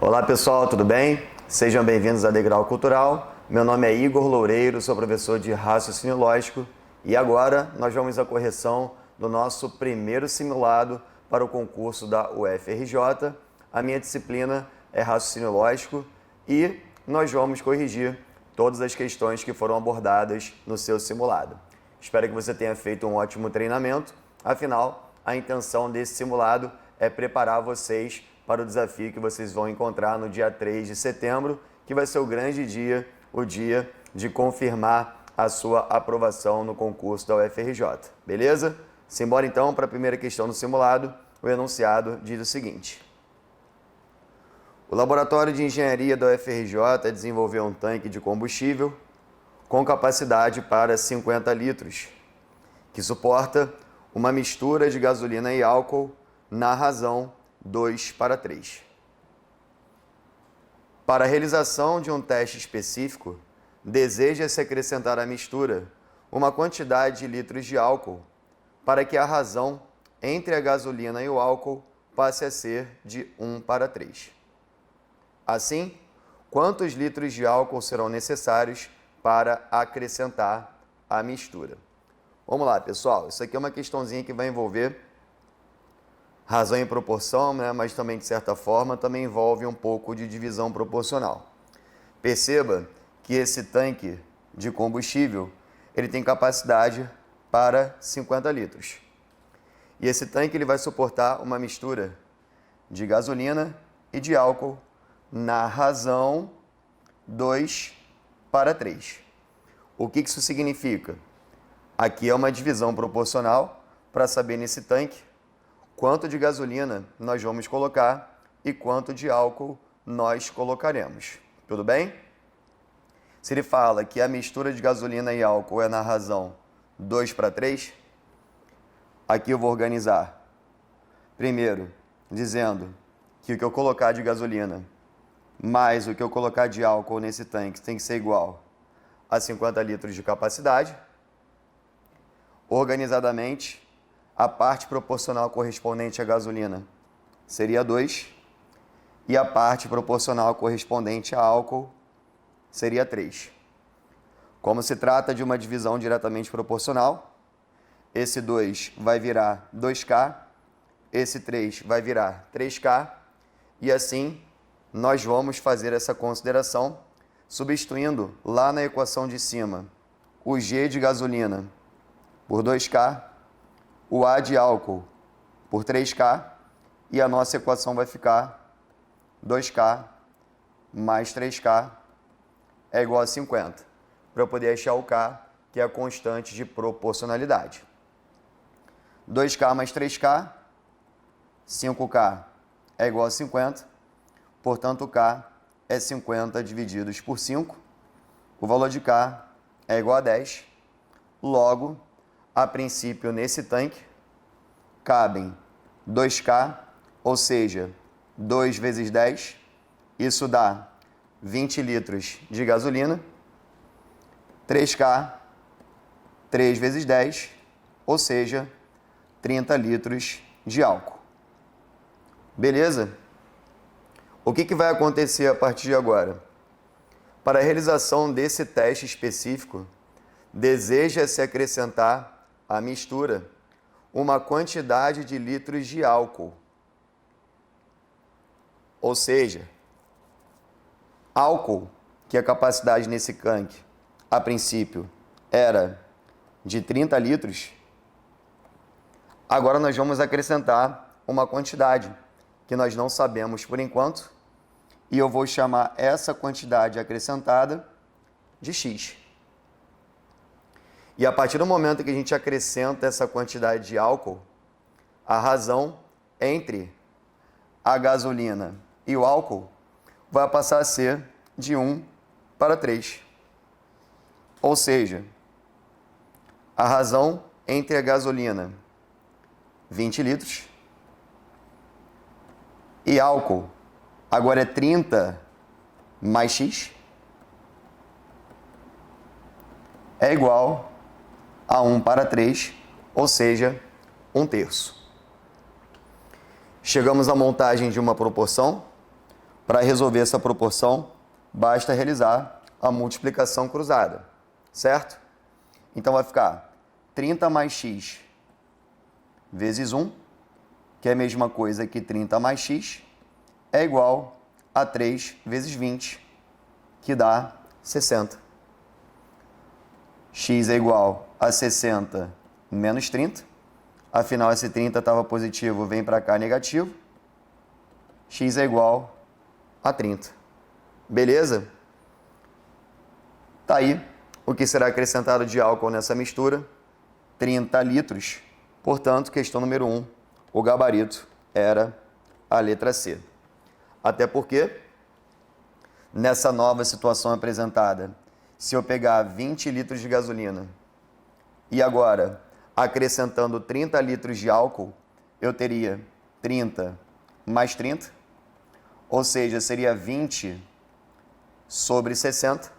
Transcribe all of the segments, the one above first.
Olá pessoal, tudo bem? Sejam bem-vindos a Degrau Cultural. Meu nome é Igor Loureiro, sou professor de raciocínio lógico e agora nós vamos à correção do nosso primeiro simulado para o concurso da UFRJ. A minha disciplina é raciocínio lógico e nós vamos corrigir todas as questões que foram abordadas no seu simulado. Espero que você tenha feito um ótimo treinamento, afinal, a intenção desse simulado é preparar vocês para o desafio que vocês vão encontrar no dia 3 de setembro, que vai ser o grande dia, o dia de confirmar a sua aprovação no concurso da UFRJ. Beleza? Simbora então para a primeira questão do simulado. O enunciado diz o seguinte: o Laboratório de Engenharia da UFRJ desenvolveu um tanque de combustível com capacidade para 50 litros, que suporta uma mistura de gasolina e álcool na razão 2:3. Para a realização de um teste específico, deseja-se acrescentar à mistura uma quantidade de litros de álcool para que a razão entre a gasolina e o álcool passe a ser de 1:3. Assim, quantos litros de álcool serão necessários para acrescentar a mistura? Vamos lá, pessoal. Isso aqui é uma questãozinha que vai envolver razão e proporção, né? Mas também, de certa forma, também envolve um pouco de divisão proporcional. Perceba que esse tanque de combustível, ele tem capacidade para 50 litros. E esse tanque ele vai suportar uma mistura de gasolina e de álcool na razão 2:3. O que isso significa? Aqui é uma divisão proporcional para saber nesse tanque quanto de gasolina nós vamos colocar e quanto de álcool nós colocaremos. Tudo bem? Se ele fala que a mistura de gasolina e álcool é na razão 2:3, aqui eu vou organizar. Primeiro, dizendo que o que eu colocar de gasolina mais o que eu colocar de álcool nesse tanque tem que ser igual a 50 litros de capacidade. Organizadamente, a parte proporcional correspondente à gasolina seria 2 e a parte proporcional correspondente a álcool seria 3. Como se trata de uma divisão diretamente proporcional, esse 2 vai virar 2K, esse 3 vai virar 3K e assim nós vamos fazer essa consideração substituindo lá na equação de cima o G de gasolina por 2K, o A de álcool por 3K e a nossa equação vai ficar 2K mais 3K é igual a 50, para eu poder achar o K, que é a constante de proporcionalidade. 2K mais 3K, 5K é igual a 50, portanto o K é 50 divididos por 5, o valor de K é igual a 10, logo, a princípio, nesse tanque, cabem 2K, ou seja, 2 vezes 10, isso dá 20 litros de gasolina, 3K, 3 vezes 10, ou seja, 30 litros de álcool. Beleza? O que vai acontecer a partir de agora? Para a realização desse teste específico, deseja-se acrescentar a mistura uma quantidade de litros de álcool. Ou seja, álcool, que a capacidade nesse tanque, a princípio, era de 30 litros, agora nós vamos acrescentar uma quantidade que nós não sabemos por enquanto, e eu vou chamar essa quantidade acrescentada de X. E a partir do momento que a gente acrescenta essa quantidade de álcool, a razão entre a gasolina e o álcool vai passar a ser de 1:3. Ou seja, a razão entre a gasolina, 20 litros, e álcool, agora é 30 mais X, é igual a 1:3, ou seja, 1/3. Chegamos à montagem de uma proporção Para resolver essa proporção, basta realizar a multiplicação cruzada, certo? Então vai ficar 30 mais x vezes 1, que é a mesma coisa que 30 mais x, é igual a 3 vezes 20, que dá 60. X é igual a 60 menos 30. Afinal, esse 30 estava positivo, vem para cá negativo. X é igual a 30. Beleza? Tá aí o que será acrescentado de álcool nessa mistura. 30 litros. Portanto, questão número 1, o gabarito era a letra C. Até porque, nessa nova situação apresentada, se eu pegar 20 litros de gasolina e agora acrescentando 30 litros de álcool, eu teria 30 mais 30, ou seja, seria 20 sobre 60,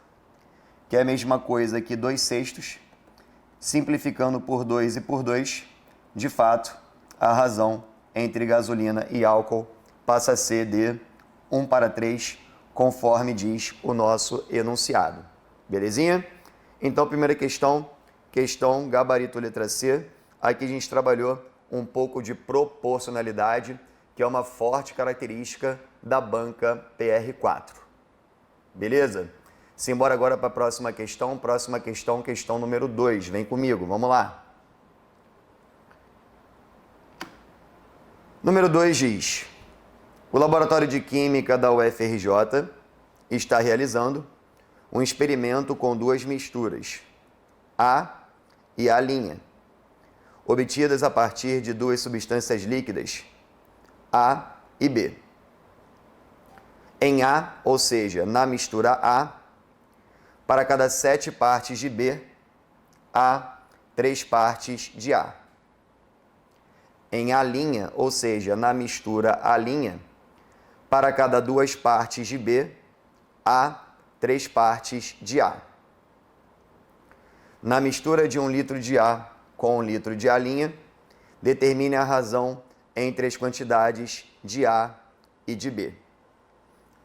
que é a mesma coisa que 2/6, simplificando por 2 e por 2, de fato, a razão entre gasolina e álcool passa a ser de 1:3, conforme diz o nosso enunciado. Belezinha? Então, primeira questão gabarito letra C. Aqui a gente trabalhou um pouco de proporcionalidade, que é uma forte característica da banca PR4. Beleza? Simbora agora para a próxima questão. Questão número 2. Vem comigo, vamos lá. Número 2 diz: o Laboratório de Química da UFRJ está realizando um experimento com duas misturas, A e A', obtidas a partir de duas substâncias líquidas, A e B. Em A, ou seja, na mistura A, para cada 7 partes de B, há 3 partes de A. Em A', ou seja, na mistura A', para cada 2 partes de B, há 3 partes de A. Na mistura de 1 litro de A com 1 litro de A', determine a razão entre as quantidades de A e de B.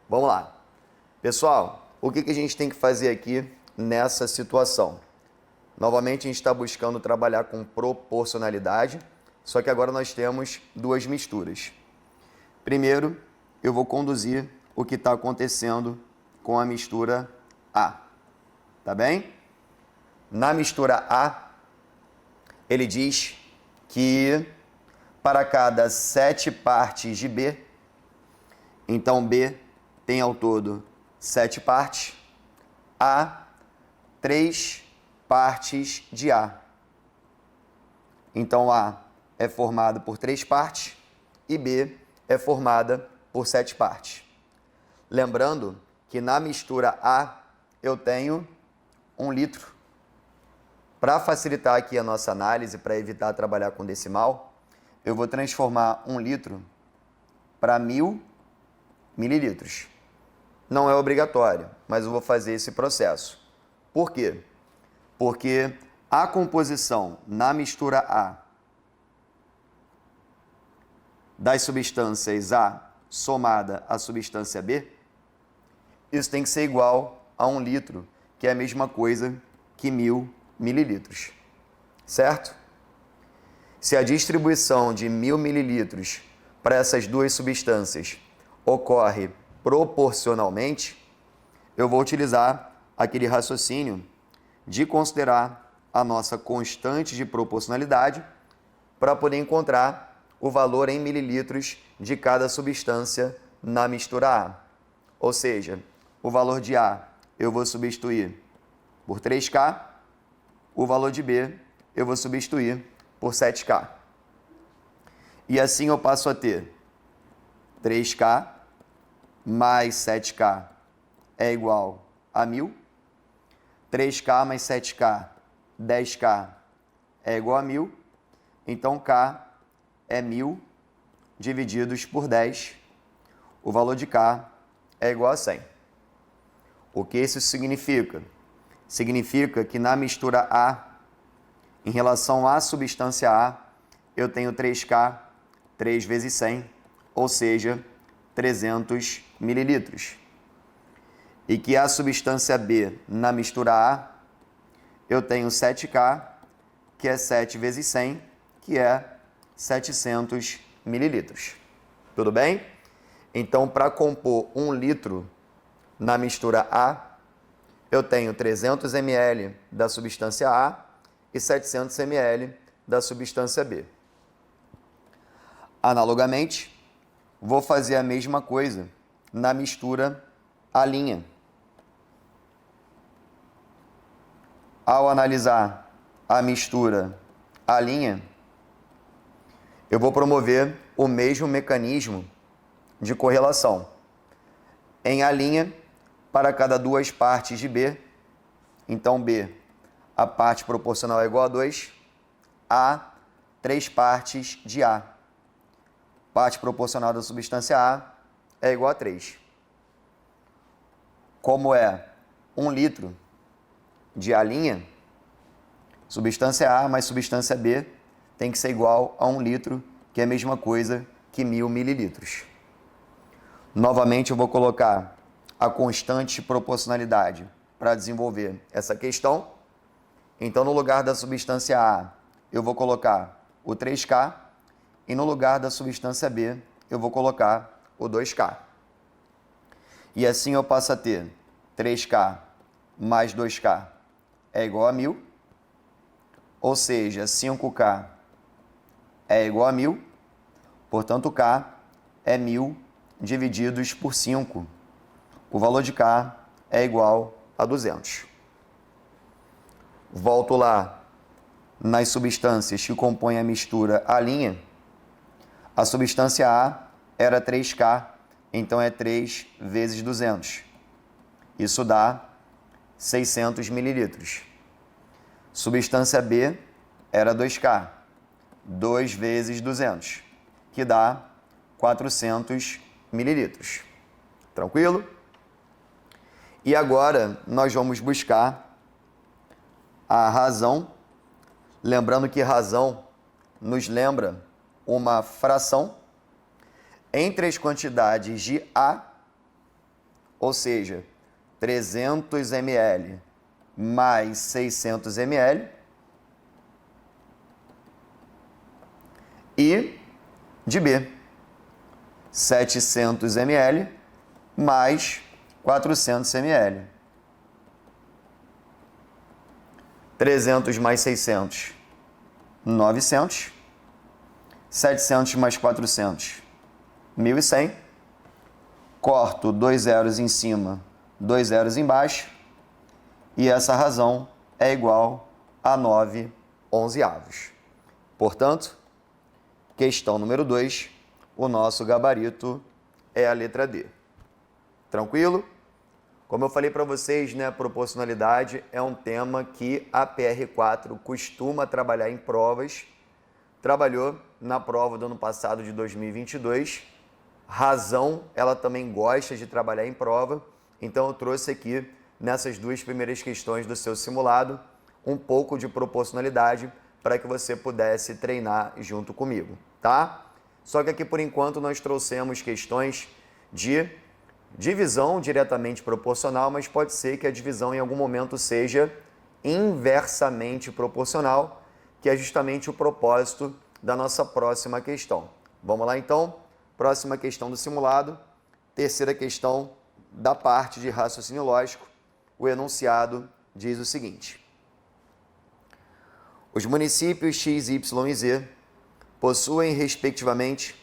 Vamos lá. Pessoal, o que a gente tem que fazer aqui nessa situação? Novamente, a gente está buscando trabalhar com proporcionalidade, só que agora nós temos duas misturas. Primeiro, eu vou conduzir o que está acontecendo com a mistura A. Tá bem? Na mistura A, ele diz que para cada 7 partes de B, então B tem ao todo 7 partes, há 3 partes de A. Então A é formado por 3 partes e B é formada por 7 partes. Lembrando que na mistura A eu tenho 1 litro. Para facilitar aqui a nossa análise, para evitar trabalhar com decimal, eu vou transformar 1 litro para 1000 mililitros. Não é obrigatório, mas eu vou fazer esse processo. Por quê? Porque a composição na mistura A das substâncias A somada à substância B, isso tem que ser igual a 1 litro, que é a mesma coisa que 1000 mililitros, certo? Se a distribuição de 1000 mililitros para essas duas substâncias ocorre proporcionalmente, eu vou utilizar aquele raciocínio de considerar a nossa constante de proporcionalidade para poder encontrar o valor em mililitros de cada substância na mistura A. Ou seja, o valor de A eu vou substituir por 3K, o valor de B eu vou substituir por 7K. E assim eu passo a ter 3K mais 7K é igual a 1000. 3K mais 7K, 10K é igual a 1000. Então, K é 1000 divididos por 10. O valor de K é igual a 100. O que isso significa? Significa que na mistura A, em relação à substância A, eu tenho 3K, 3 vezes 100, ou seja, 300 mililitros. E que a substância B na mistura A, eu tenho 7K, que é 7 vezes 100, que é 700 mililitros. Tudo bem? Então, para compor 1 litro na mistura A, eu tenho 300 ml da substância A e 700 ml da substância B. Analogamente, vou fazer a mesma coisa na mistura A'. Ao analisar a mistura A', eu vou promover o mesmo mecanismo de correlação. Em A', para cada 2 partes de B, então B, a parte proporcional é igual a 2, A, 3 partes de A. Parte proporcional da substância A é igual a 3. Como é 1 litro de A', substância A mais substância B tem que ser igual a 1 litro, que é a mesma coisa que 1.000 mililitros. Novamente, eu vou colocar a constante de proporcionalidade para desenvolver essa questão. Então, no lugar da substância A, eu vou colocar o 3K, e no lugar da substância B, eu vou colocar o 2K. E assim eu passo a ter 3K mais 2K é igual a 1.000, ou seja, 5K é igual a 1.000, portanto, K é 1.000 divididos por 5. O valor de K é igual a 200. Volto lá nas substâncias que compõem a mistura A'. A substância A era 3K, então é 3 vezes 200. Isso dá 600 mililitros. Substância B era 2K, 2 vezes 200, que dá 400 mililitros. Tranquilo? E agora nós vamos buscar a razão, lembrando que razão nos lembra uma fração entre as quantidades de A, ou seja, 300 ml mais 600 ml, e de B, 700 ml mais 400 ml. 300 mais 600, 900. 700 mais 400, 1.100. Corto 2 zeros em cima, 2 zeros embaixo. E essa razão é igual a 9/11. Portanto, questão número 2, o nosso gabarito é a letra D. Tranquilo? Como eu falei para vocês, né, proporcionalidade é um tema que a PR4 costuma trabalhar em provas. Trabalhou na prova do ano passado de 2022. Razão, ela também gosta de trabalhar em prova. Então eu trouxe aqui, nessas 2 primeiras questões do seu simulado, um pouco de proporcionalidade para que você pudesse treinar junto comigo, tá? Só que aqui, por enquanto, nós trouxemos questões de divisão diretamente proporcional, mas pode ser que a divisão em algum momento seja inversamente proporcional, que é justamente o propósito da nossa próxima questão. Vamos lá, então? Próxima questão do simulado, terceira questão da parte de raciocínio lógico. O enunciado diz o seguinte: os municípios X, Y e Z possuem, respectivamente,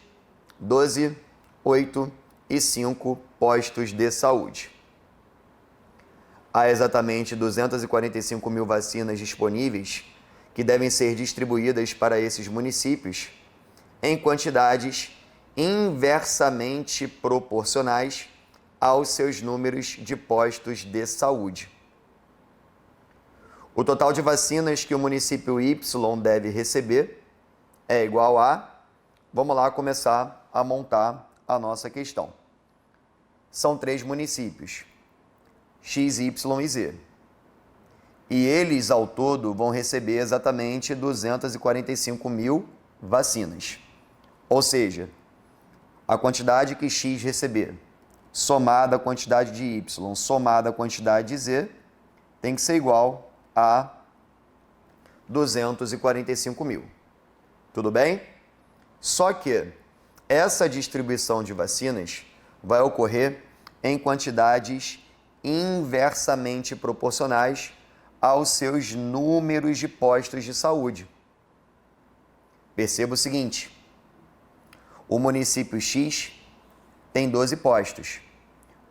12, 8 e 5 postos de saúde. Há exatamente 245 mil vacinas disponíveis que devem ser distribuídas para esses municípios em quantidades inversamente proporcionais aos seus números de postos de saúde. O total de vacinas que o município Y deve receber é igual a... Vamos lá começar a montar a nossa questão. São 3 municípios, X, Y e Z. E eles, ao todo, vão receber exatamente 245 mil vacinas. Ou seja, a quantidade que x receber, somada a quantidade de y, somada a quantidade de z, tem que ser igual a 245 mil. Tudo bem? Só que essa distribuição de vacinas vai ocorrer em quantidades inversamente proporcionais aos seus números de postos de saúde. Perceba o seguinte: o município X tem 12 postos,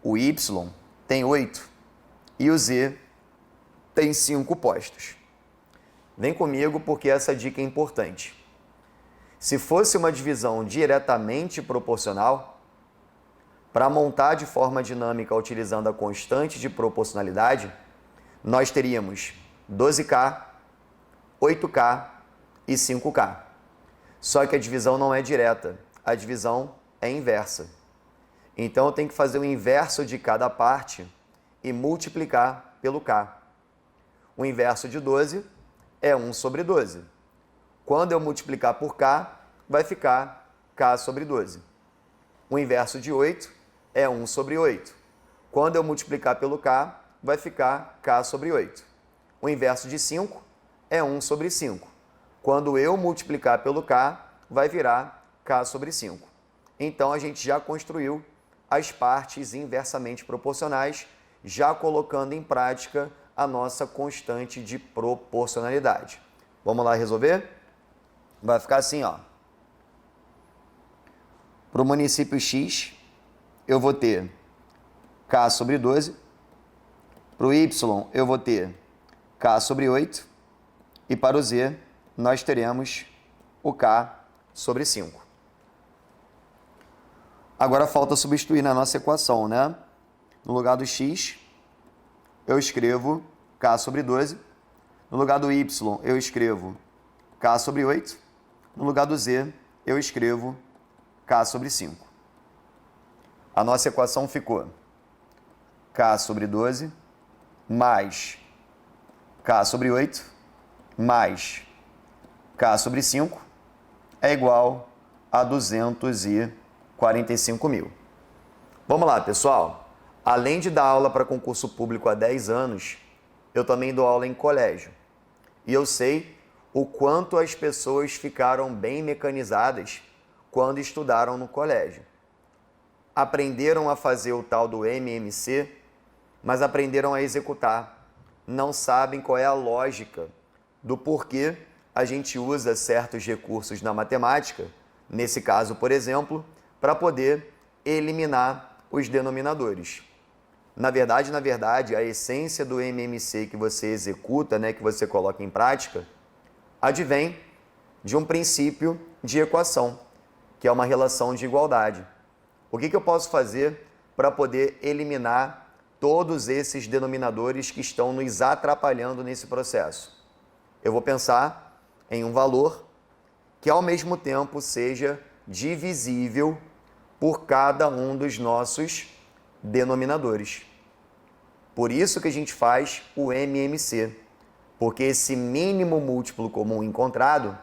o Y tem 8 e o Z tem 5 postos. Vem comigo porque essa dica é importante. Se fosse uma divisão diretamente proporcional, para montar de forma dinâmica utilizando a constante de proporcionalidade, nós teríamos 12K, 8K e 5K. Só que a divisão não é direta, a divisão é inversa. Então eu tenho que fazer o inverso de cada parte e multiplicar pelo K. O inverso de 12 é 1 sobre 12. Quando eu multiplicar por K, vai ficar K sobre 12. O inverso de 8 é 1 sobre 8. Quando eu multiplicar pelo K, vai ficar K sobre 8. O inverso de 5 é 1 sobre 5. Quando eu multiplicar pelo K, vai virar K sobre 5. Então, a gente já construiu as partes inversamente proporcionais, já colocando em prática a nossa constante de proporcionalidade. Vamos lá resolver? Vai ficar assim, ó. Para o município X, eu vou ter K sobre 12. Para o Y, eu vou ter K sobre 8. E para o Z, nós teremos o K sobre 5. Agora falta substituir na nossa equação, né? No lugar do X, eu escrevo K sobre 12. No lugar do Y, eu escrevo K sobre 8. No lugar do Z, eu escrevo K sobre 5. A nossa equação ficou K sobre 12 mais K sobre 8 mais K sobre 5 é igual a 245 mil. Vamos lá, pessoal. Além de dar aula para concurso público há 10 anos, eu também dou aula em colégio. E eu sei o quanto as pessoas ficaram bem mecanizadas quando estudaram no colégio. Aprenderam a fazer o tal do MMC, mas aprenderam a executar. Não sabem qual é a lógica do porquê a gente usa certos recursos na matemática, nesse caso, por exemplo, para poder eliminar os denominadores. Na verdade, a essência do MMC que você executa, né, que você coloca em prática, advém de um princípio de equação, que é uma relação de igualdade. O que eu posso fazer para poder eliminar todos esses denominadores que estão nos atrapalhando nesse processo? Eu vou pensar em um valor que ao mesmo tempo seja divisível por cada um dos nossos denominadores. Por isso que a gente faz o MMC, porque esse mínimo múltiplo comum encontrado,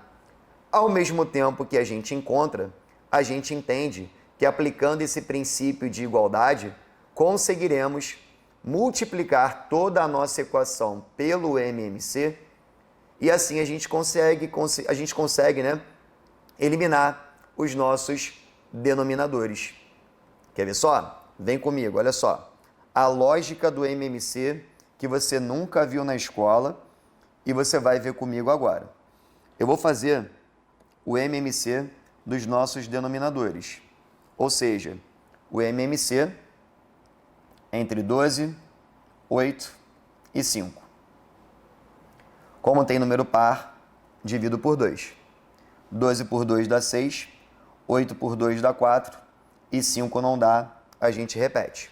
ao mesmo tempo que a gente encontra, a gente entende que aplicando esse princípio de igualdade, conseguiremos multiplicar toda a nossa equação pelo MMC e assim a gente consegue eliminar os nossos denominadores. Quer ver só? Vem comigo, olha só. A lógica do MMC que você nunca viu na escola e você vai ver comigo agora. Eu vou fazer o MMC dos nossos denominadores, ou seja, o MMC entre 12, 8 e 5. Como tem número par, divido por 2. 12 por 2 dá 6, 8 por 2 dá 4 e 5 não dá, a gente repete.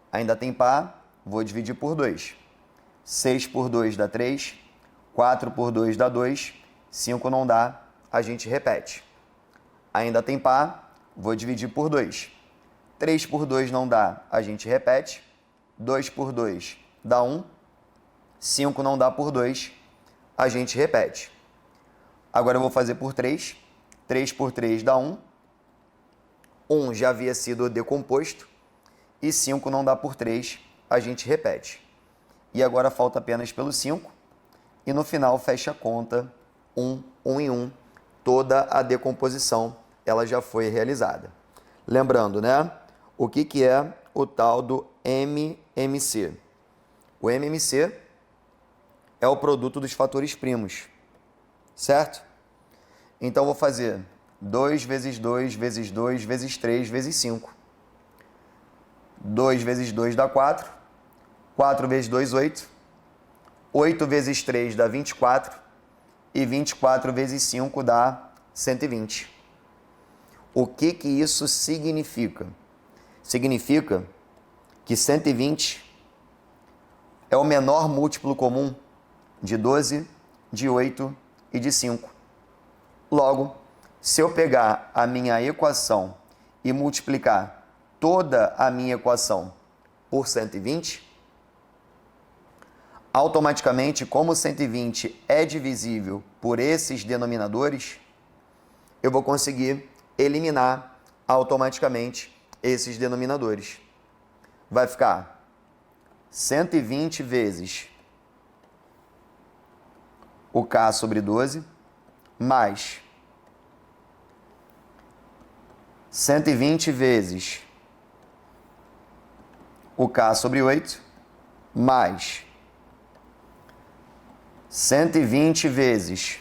Ainda tem par, vou dividir por 2. 6 por 2 dá 3, 4 por 2 dá 2, 5 não dá, a gente repete. Ainda tem par, vou dividir por 2. 3 por 2 não dá, a gente repete. 2 por 2 dá 1. 5 não dá por 2, a gente repete. Agora eu vou fazer por 3. 3 por 3 dá 1. 1 já havia sido decomposto e 5 não dá por 3, a gente repete. E agora falta apenas pelo 5 e no final fecha a conta 1 em 1. Toda a decomposição ela já foi realizada. Lembrando, né? O que é o tal do MMC? O MMC é o produto dos fatores primos, certo? Então, vou fazer 2 vezes 2 vezes 2 vezes 3 vezes 5. 2 vezes 2 dá 4. 4 vezes 2, 8. 8 vezes 3 dá 24. E 24 vezes 5 dá 120. O que isso significa? Significa que 120 é o menor múltiplo comum de 12, de 8 e de 5. Logo, se eu pegar a minha equação e multiplicar toda a minha equação por 120, automaticamente, como 120 é divisível por esses denominadores, eu vou conseguir eliminar automaticamente esses denominadores. Vai ficar 120 vezes o K sobre 12, mais 120 vezes o K sobre 8, mais 120 vezes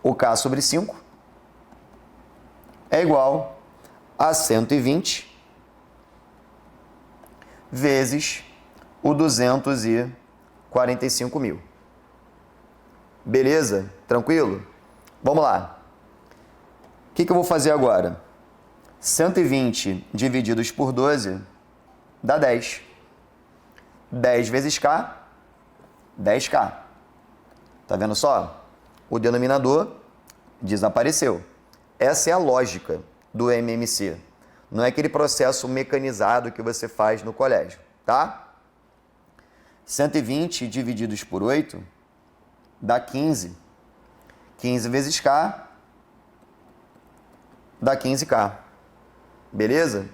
o K sobre 5, é igual a 120 vezes o 245 mil. Beleza? Tranquilo? Vamos lá. O que eu vou fazer agora? 120 divididos por 12 dá 10. 10 vezes K, 10K. Tá vendo só? O denominador desapareceu. Essa é a lógica do MMC. Não é aquele processo mecanizado que você faz no colégio, tá? 120 divididos por 8 dá 15. 15 vezes K dá 15K. Beleza?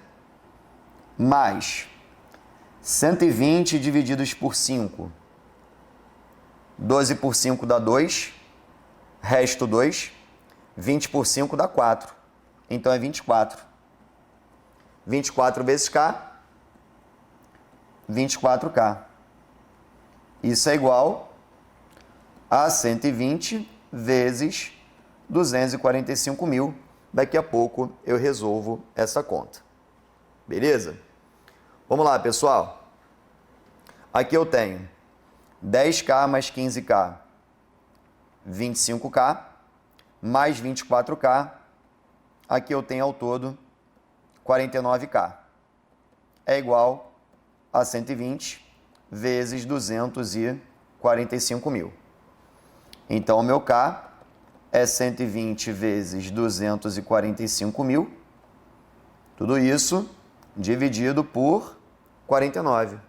Mais 120 divididos por 5. 12 por 5 dá 2. Resto 2. 20 por 5 dá 4. Então é 24. 24 vezes K. 24K. Isso é igual a 120 vezes 245 mil. Daqui a pouco eu resolvo essa conta. Beleza? Vamos lá, pessoal. Aqui eu tenho 10K mais 15K, 25K, mais 24K. Aqui eu tenho ao todo 49K. É igual a 120 vezes 245 mil. Então, o meu K é 120 vezes 245 mil. Tudo isso dividido por 49. O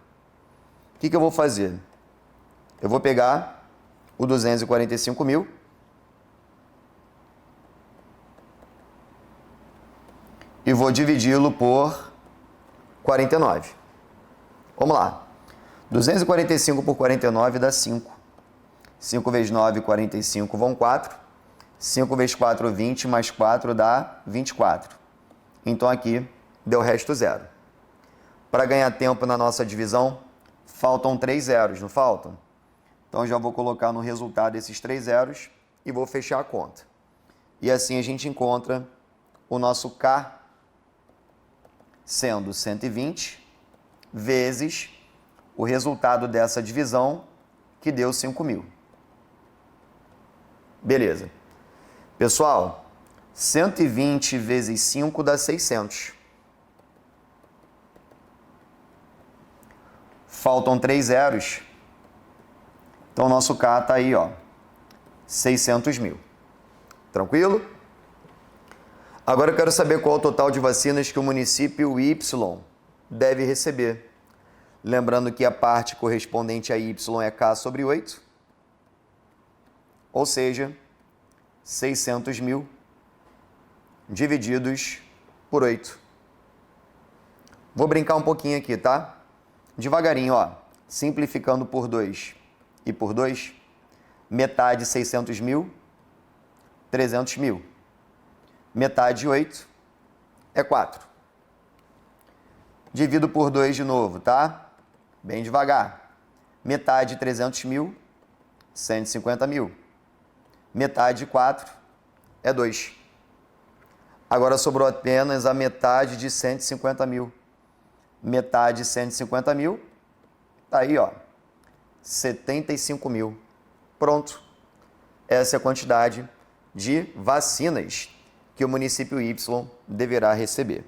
que eu vou fazer? Eu vou pegar o 245 mil e vou dividi-lo por 49. Vamos lá. 245 por 49 dá 5. 5 vezes 9, 45, vão 4. 5 vezes 4, 20, mais 4 dá 24. Então, aqui deu resto zero. Para ganhar tempo na nossa divisão, faltam 3 zeros, não faltam? Então, já vou colocar no resultado esses 3 zeros e vou fechar a conta. E assim a gente encontra o nosso K sendo 120 vezes o resultado dessa divisão, que deu 5 mil. Beleza. Pessoal, 120 vezes 5 dá 600. Faltam 3 zeros. Então, o nosso K está aí, ó, 600 mil. Tranquilo? Agora eu quero saber qual é o total de vacinas que o município Y deve receber. Lembrando que a parte correspondente a Y é K sobre 8. Ou seja, 600 mil divididos por 8. Vou brincar um pouquinho aqui, tá? Devagarinho, ó. Simplificando por 2 e por 2, metade 600 mil, 300 mil. Metade de 8 é 4. Divido por 2 de novo, tá? Bem devagar. Metade de 300 mil, 150 mil. Metade de 4 é 2. Agora sobrou apenas a metade de 150 mil. Metade de 150 mil, tá aí, ó, 75 mil. Pronto. Essa é a quantidade de vacinas que o município Y deverá receber.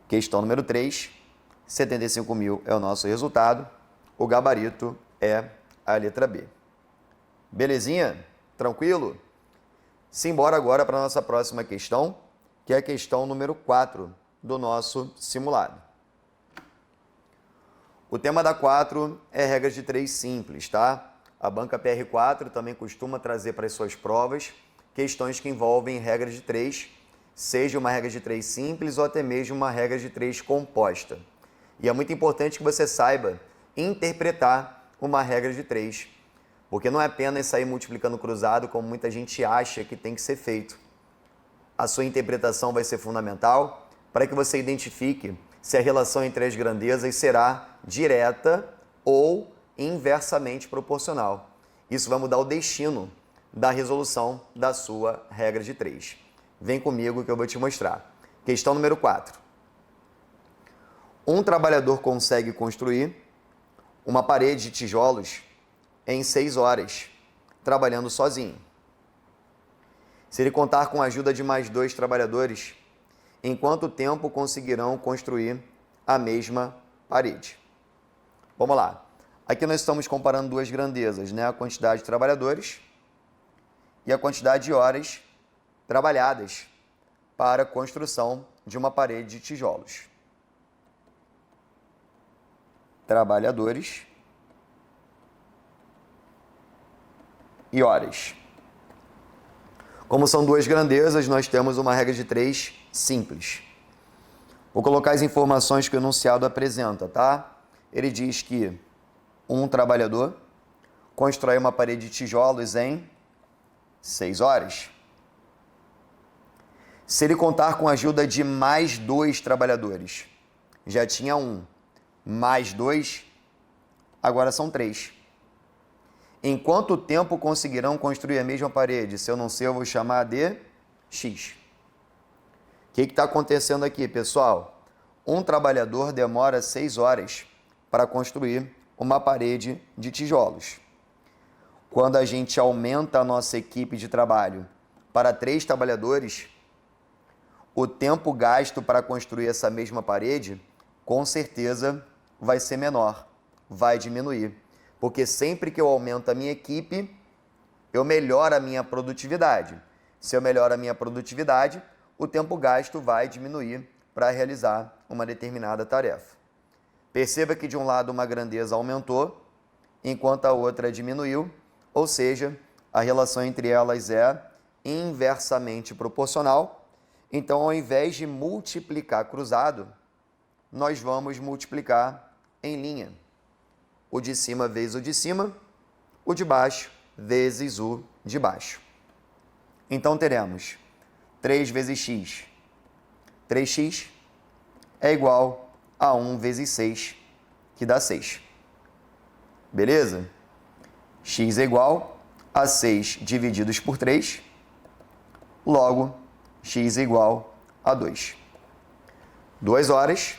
Questão número 3, 75 mil é o nosso resultado. O gabarito é a letra B. Belezinha? Tranquilo? Simbora agora para a nossa próxima questão, que é a questão número 4 do nosso simulado. O tema da 4 é regras de 3 simples, tá? A banca PR4 também costuma trazer para as suas provas questões que envolvem regras de 3, seja uma regra de 3 simples ou até mesmo uma regra de 3 composta. E é muito importante que você saiba interpretar uma regra de 3, porque não é apenas sair multiplicando cruzado como muita gente acha que tem que ser feito. A sua interpretação vai ser fundamental para que você identifique se a relação entre as grandezas será direta ou inversamente proporcional. Isso vai mudar o destino da resolução da sua regra de 3. Vem comigo que eu vou te mostrar. Questão número 4. Um trabalhador consegue construir uma parede de tijolos em 6 horas, trabalhando sozinho. Se ele contar com a ajuda de mais 2 trabalhadores, em quanto tempo conseguirão construir a mesma parede? Vamos lá. Aqui nós estamos comparando duas grandezas, né? A quantidade de trabalhadores e a quantidade de horas trabalhadas para a construção de uma parede de tijolos. Trabalhadores e horas. Como são duas grandezas, nós temos uma regra de 3 simples. Vou colocar as informações que o enunciado apresenta, tá? Ele diz que um trabalhador constrói uma parede de tijolos em 6 horas. Se ele contar com a ajuda de mais 2 trabalhadores, já tinha 1, mais 2, agora são 3. Em quanto tempo conseguirão construir a mesma parede? Se eu não sei, eu vou chamar de X. O que está acontecendo aqui, pessoal? Um trabalhador demora 6 horas para construir uma parede de tijolos. Quando a gente aumenta a nossa equipe de trabalho para 3 trabalhadores, o tempo gasto para construir essa mesma parede, com certeza, vai ser menor, vai diminuir. Porque sempre que eu aumento a minha equipe, eu melhoro a minha produtividade. Se eu melhoro a minha produtividade, o tempo gasto vai diminuir para realizar uma determinada tarefa. Perceba que de um lado uma grandeza aumentou, enquanto a outra diminuiu, ou seja, a relação entre elas é inversamente proporcional. Então, ao invés de multiplicar cruzado, nós vamos multiplicar em linha. O de cima vezes o de cima, o de baixo vezes o de baixo. Então, teremos 3 vezes x. 3x é igual a 1 vezes 6, que dá 6. Beleza? X é igual a 6 divididos por 3, logo, x é igual a 2. 2 horas,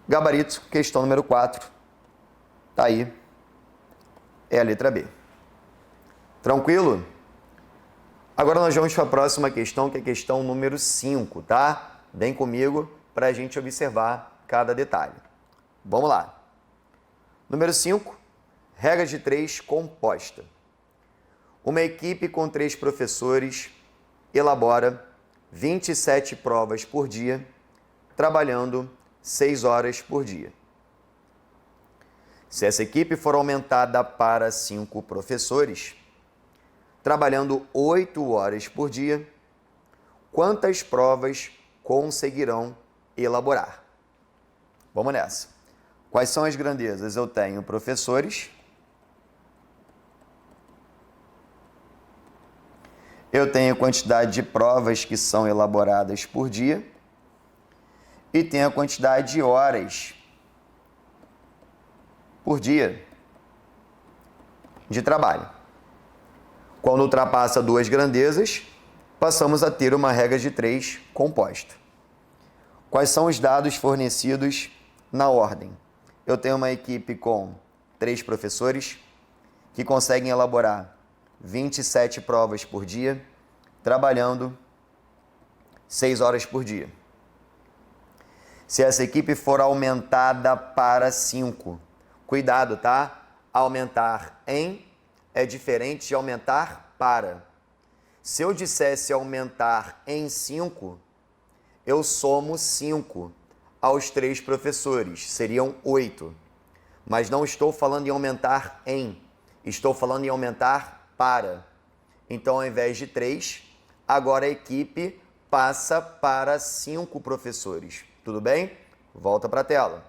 gabarito, questão número 4. Tá aí, é a letra B. Tranquilo? Agora nós vamos para a próxima questão, que é a questão número 5, tá? Vem comigo para a gente observar cada detalhe. Vamos lá. Número 5, regra de 3 composta. Uma equipe com 3 professores elabora 27 provas por dia, trabalhando 6 horas por dia. Se essa equipe for aumentada para 5 professores, trabalhando 8 horas por dia, quantas provas conseguirão elaborar. Vamos nessa. Quais são as grandezas? Eu tenho professores, eu tenho a quantidade de provas que são elaboradas por dia e tenho a quantidade de horas por dia de trabalho. Quando ultrapassa duas grandezas, passamos a ter uma regra de 3 composta. Quais são os dados fornecidos na ordem? Eu tenho uma equipe com 3 professores que conseguem elaborar 27 provas por dia, trabalhando 6 horas por dia. Se essa equipe for aumentada para 5, cuidado, tá? Aumentar em é diferente de aumentar para. Se eu dissesse aumentar em 5, eu somo 5 aos 3 professores, seriam 8. Mas não estou falando em aumentar em, estou falando em aumentar para. Então, ao invés de 3, agora a equipe passa para 5 professores. Tudo bem? Volta para a tela.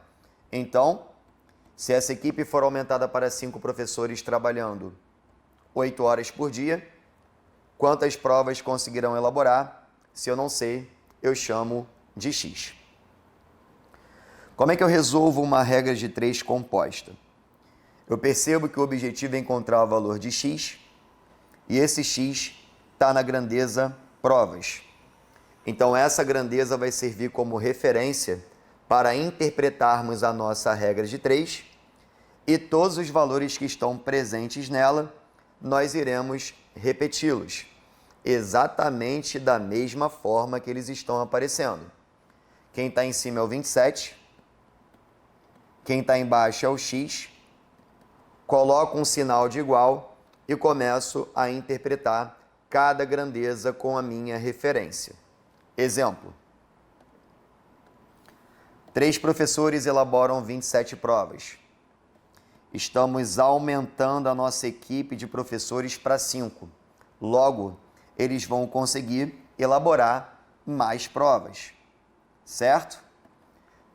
Então, se essa equipe for aumentada para 5 professores trabalhando 8 horas por dia, quantas provas conseguirão elaborar? Se eu não sei, eu chamo de X. Como é que eu resolvo uma regra de 3 composta? Eu percebo que o objetivo é encontrar o valor de X e esse X está na grandeza provas. Então, essa grandeza vai servir como referência para interpretarmos a nossa regra de 3 e todos os valores que estão presentes nela, nós iremos repeti-los exatamente da mesma forma que eles estão aparecendo. Quem está em cima é o 27, quem está embaixo é o X, coloco um sinal de igual e começo a interpretar cada grandeza com a minha referência. Exemplo: 3 professores elaboram 27 provas. Estamos aumentando a nossa equipe de professores para 5. Logo, eles vão conseguir elaborar mais provas, certo?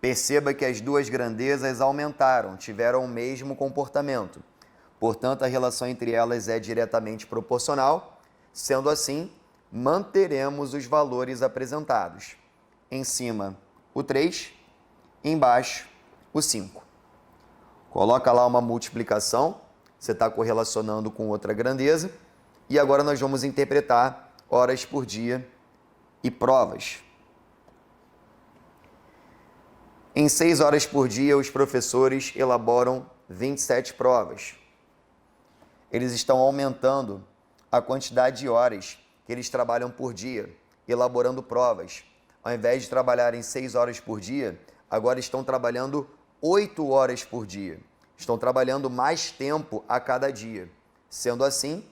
Perceba que as duas grandezas aumentaram, tiveram o mesmo comportamento. Portanto, a relação entre elas é diretamente proporcional. Sendo assim, manteremos os valores apresentados. Em cima, o 3, embaixo, o 5. Coloca lá uma multiplicação, você está correlacionando com outra grandeza. E agora nós vamos interpretar horas por dia e provas. Em 6 horas por dia, os professores elaboram 27 provas. Eles estão aumentando a quantidade de horas que eles trabalham por dia, elaborando provas. Ao invés de trabalharem 6 horas por dia, agora estão trabalhando 8 horas por dia. Estão trabalhando mais tempo a cada dia. Sendo assim,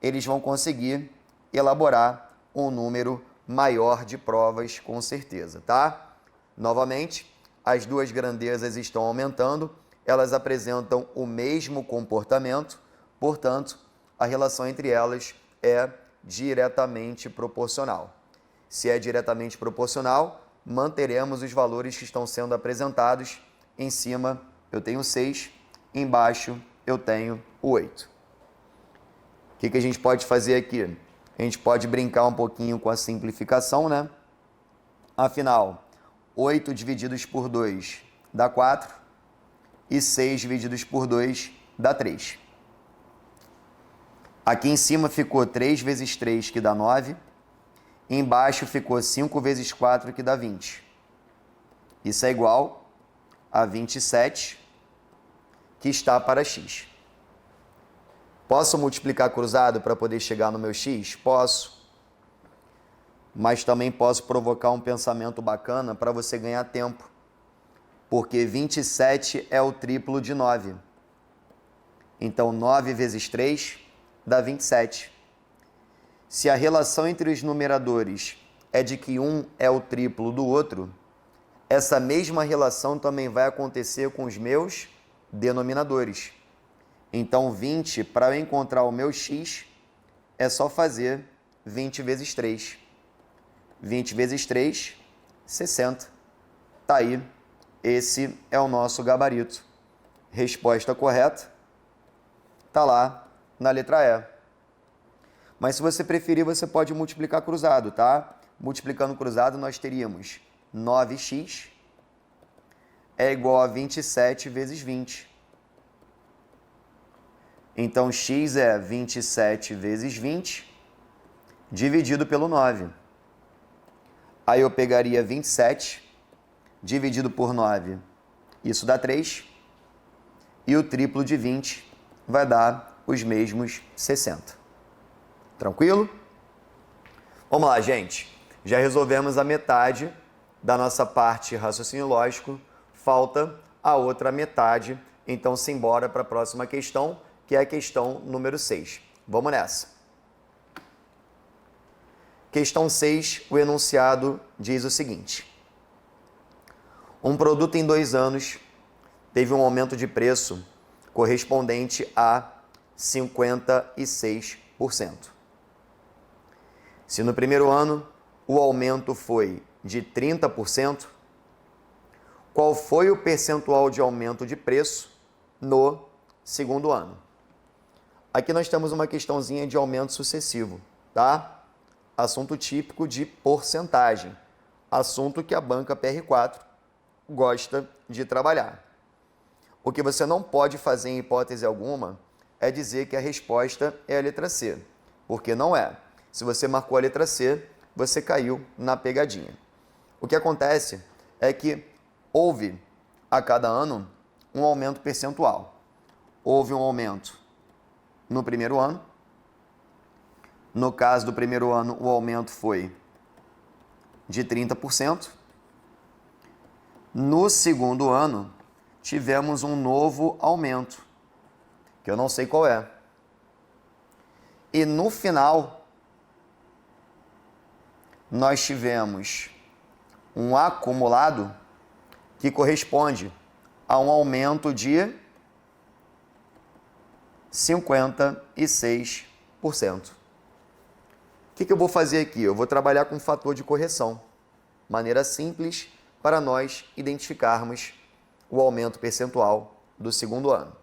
eles vão conseguir elaborar um número maior de provas, com certeza, tá? Novamente, as duas grandezas estão aumentando, elas apresentam o mesmo comportamento, portanto, a relação entre elas é diretamente proporcional. Se é diretamente proporcional, manteremos os valores que estão sendo apresentados. Em cima eu tenho 6, embaixo eu tenho o 8. O que a gente pode fazer aqui? A gente pode brincar um pouquinho com a simplificação, né? Afinal, 8 divididos por 2 dá 4 e 6 divididos por 2 dá 3. Aqui em cima ficou 3 vezes 3, que dá 9. Embaixo ficou 5 vezes 4, que dá 20. Isso é igual a 27, que está para x. Posso multiplicar cruzado para poder chegar no meu x? Posso. Mas também posso provocar um pensamento bacana para você ganhar tempo. Porque 27 é o triplo de 9. Então, 9 vezes 3 dá 27. Se a relação entre os numeradores é de que um é o triplo do outro, essa mesma relação também vai acontecer com os meus denominadores. Então, 20, para eu encontrar o meu x, é só fazer 20 vezes 3. 20 vezes 3 60. Tá aí, esse é o nosso gabarito. Resposta correta tá lá na letra E. Mas se você preferir, você pode multiplicar cruzado, tá? Multiplicando cruzado, nós teríamos 9x é igual a 27 vezes 20. Então, x é 27 vezes 20, dividido pelo 9. Aí eu pegaria 27, dividido por 9, isso dá 3. E o triplo de 20 vai dar os mesmos 60. Tranquilo? Vamos lá, gente. Já resolvemos a metade da nossa parte raciocínio lógico. Falta a outra metade. Então, simbora para a próxima questão, que é a questão número 6. Vamos nessa. Questão 6, o enunciado diz o seguinte. Um produto em 2 anos teve um aumento de preço correspondente a 56%. Se no primeiro ano o aumento foi de 30%, qual foi o percentual de aumento de preço no segundo ano? Aqui nós temos uma questãozinha de aumento sucessivo, tá? Assunto típico de porcentagem, assunto que a banca PR4 gosta de trabalhar. O que você não pode fazer em hipótese alguma é dizer que a resposta é a letra C, porque não é. Se você marcou a letra C, você caiu na pegadinha. O que acontece é que houve a cada ano um aumento percentual. Houve um aumento no primeiro ano. No caso do primeiro ano, o aumento foi de 30%. No segundo ano, tivemos um novo aumento, que eu não sei qual é. E no final, nós tivemos um acumulado que corresponde a um aumento de 56%. O que eu vou fazer aqui? Eu vou trabalhar com fator de correção. Maneira simples para nós identificarmos o aumento percentual do segundo ano.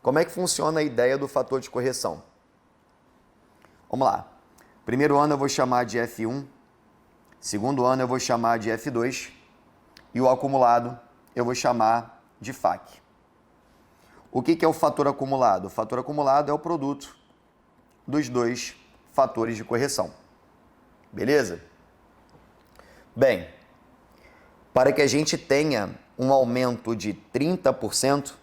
Como é que funciona a ideia do fator de correção? Vamos lá. Primeiro ano eu vou chamar de F1, segundo ano eu vou chamar de F2 e o acumulado eu vou chamar de FAC. O que é o fator acumulado? O fator acumulado é o produto dos dois fatores de correção. Beleza? Bem, para que a gente tenha um aumento de 30%,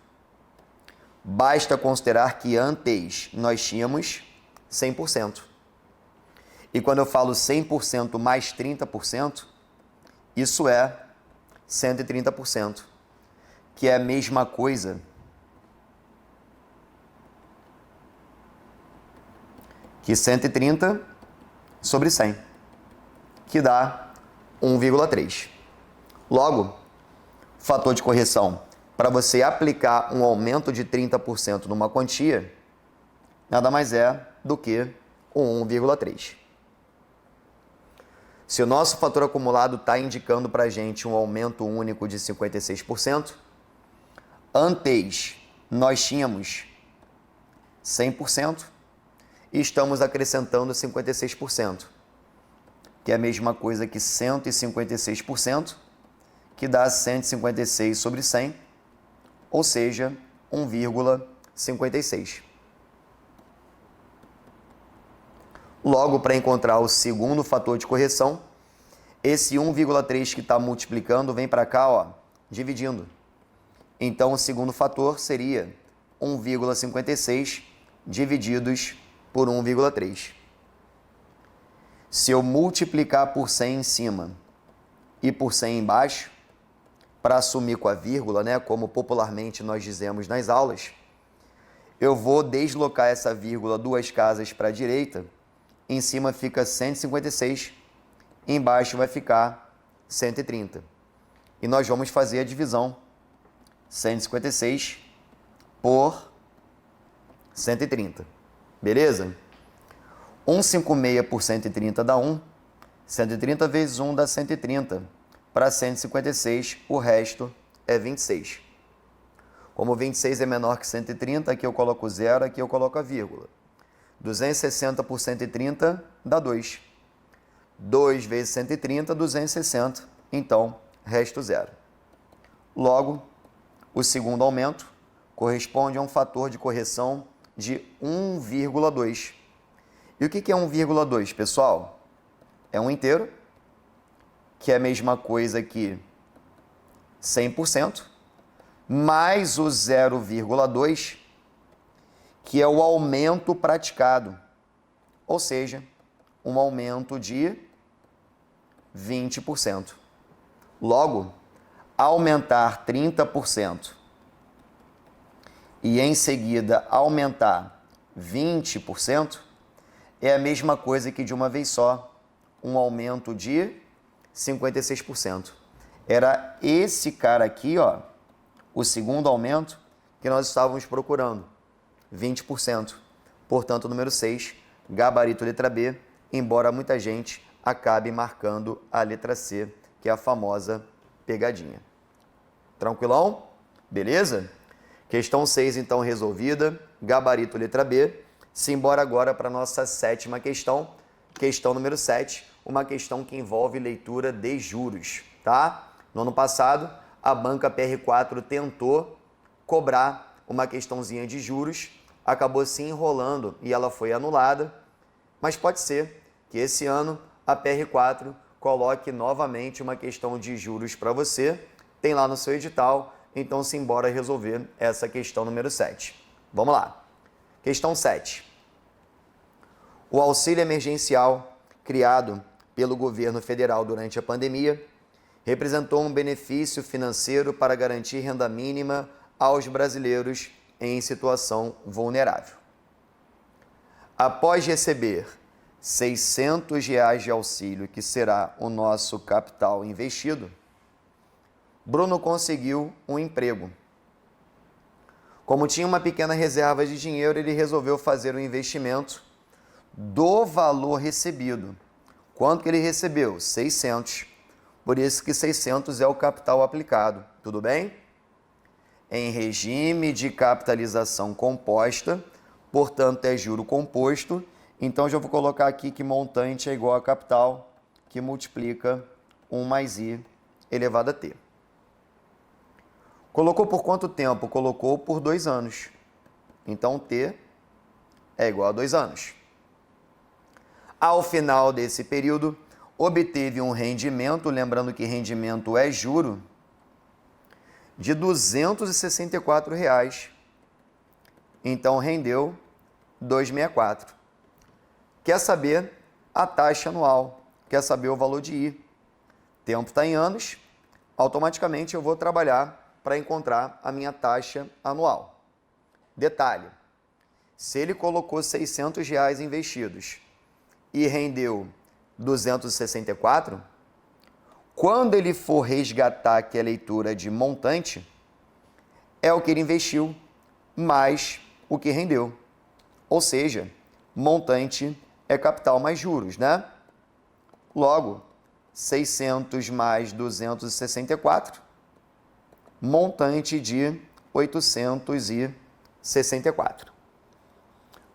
basta considerar que antes nós tínhamos 100%. E quando eu falo 100% mais 30%, isso é 130%, que é a mesma coisa que 130 sobre 100, que dá 1,3. Logo, fator de correção, para você aplicar um aumento de 30% numa quantia, nada mais é do que o 1,3. Se o nosso fator acumulado está indicando para a gente um aumento único de 56%, antes nós tínhamos 100% e estamos acrescentando 56%, que é a mesma coisa que 156%, que dá 156 sobre 100, ou seja, 1,56. Logo, para encontrar o segundo fator de correção, esse 1,3 que está multiplicando vem para cá, ó, dividindo. Então, o segundo fator seria 1,56 divididos por 1,3. Se eu multiplicar por 100 em cima e por 100 embaixo, para assumir com a vírgula, né, como popularmente nós dizemos nas aulas, eu vou deslocar essa vírgula 2 casas para a direita, em cima fica 156, embaixo vai ficar 130. E nós vamos fazer a divisão 156 por 130. Beleza? 156 por 130 dá 1. 130 vezes 1 dá 130. para 156, o resto é 26. Como 26 é menor que 130, aqui eu coloco 0, aqui eu coloco a vírgula. 260 por 130 dá 2. 2 vezes 130, 260. Então, resto 0. Logo, o segundo aumento corresponde a um fator de correção de 1,2. E o que é 1,2, pessoal? É um inteiro, que é a mesma coisa que 100%, mais o 0,2, que é o aumento praticado, ou seja, um aumento de 20%. Logo, aumentar 30% e em seguida aumentar 20% é a mesma coisa que de uma vez só um aumento de 56%. Era esse cara aqui, ó, o segundo aumento que nós estávamos procurando, 20%. Portanto, número 6, gabarito letra B, embora muita gente acabe marcando a letra C, que é a famosa pegadinha. Tranquilão? Beleza? Questão 6, então, resolvida. Gabarito letra B. Simbora agora para a nossa sétima questão. Questão número 7, uma questão que envolve leitura de juros, tá? No ano passado, a banca PR4 tentou cobrar uma questãozinha de juros, acabou se enrolando e ela foi anulada, mas pode ser que esse ano a PR4 coloque novamente uma questão de juros para você, tem lá no seu edital, então simbora resolver essa questão número 7. Vamos lá. Questão 7. O auxílio emergencial criado pelo governo federal durante a pandemia representou um benefício financeiro para garantir renda mínima aos brasileiros em situação vulnerável. Após receber R$ 600 de auxílio, que será o nosso capital investido, Bruno conseguiu um emprego. Como tinha uma pequena reserva de dinheiro, ele resolveu fazer um investimento do valor recebido. Quanto que ele recebeu? 600. Por isso que 600 é o capital aplicado. Tudo bem? Em regime de capitalização composta, portanto é juro composto, então já vou colocar aqui que montante é igual a capital, que multiplica 1 mais I elevado a T. Colocou por quanto tempo? Colocou por 2 anos. Então T é igual a 2 anos. Ao final desse período, obteve um rendimento, lembrando que rendimento é juro, de R$ 264. Então, rendeu 264. Quer saber a taxa anual, quer saber o valor de I. Tempo está em anos, automaticamente eu vou trabalhar para encontrar a minha taxa anual. Detalhe, se ele colocou R$ 600 investidos e rendeu 264, quando ele for resgatar, que é a leitura de montante, é o que ele investiu mais o que rendeu. Ou seja, montante é capital mais juros, né? Logo, 600 mais 264, montante de 864.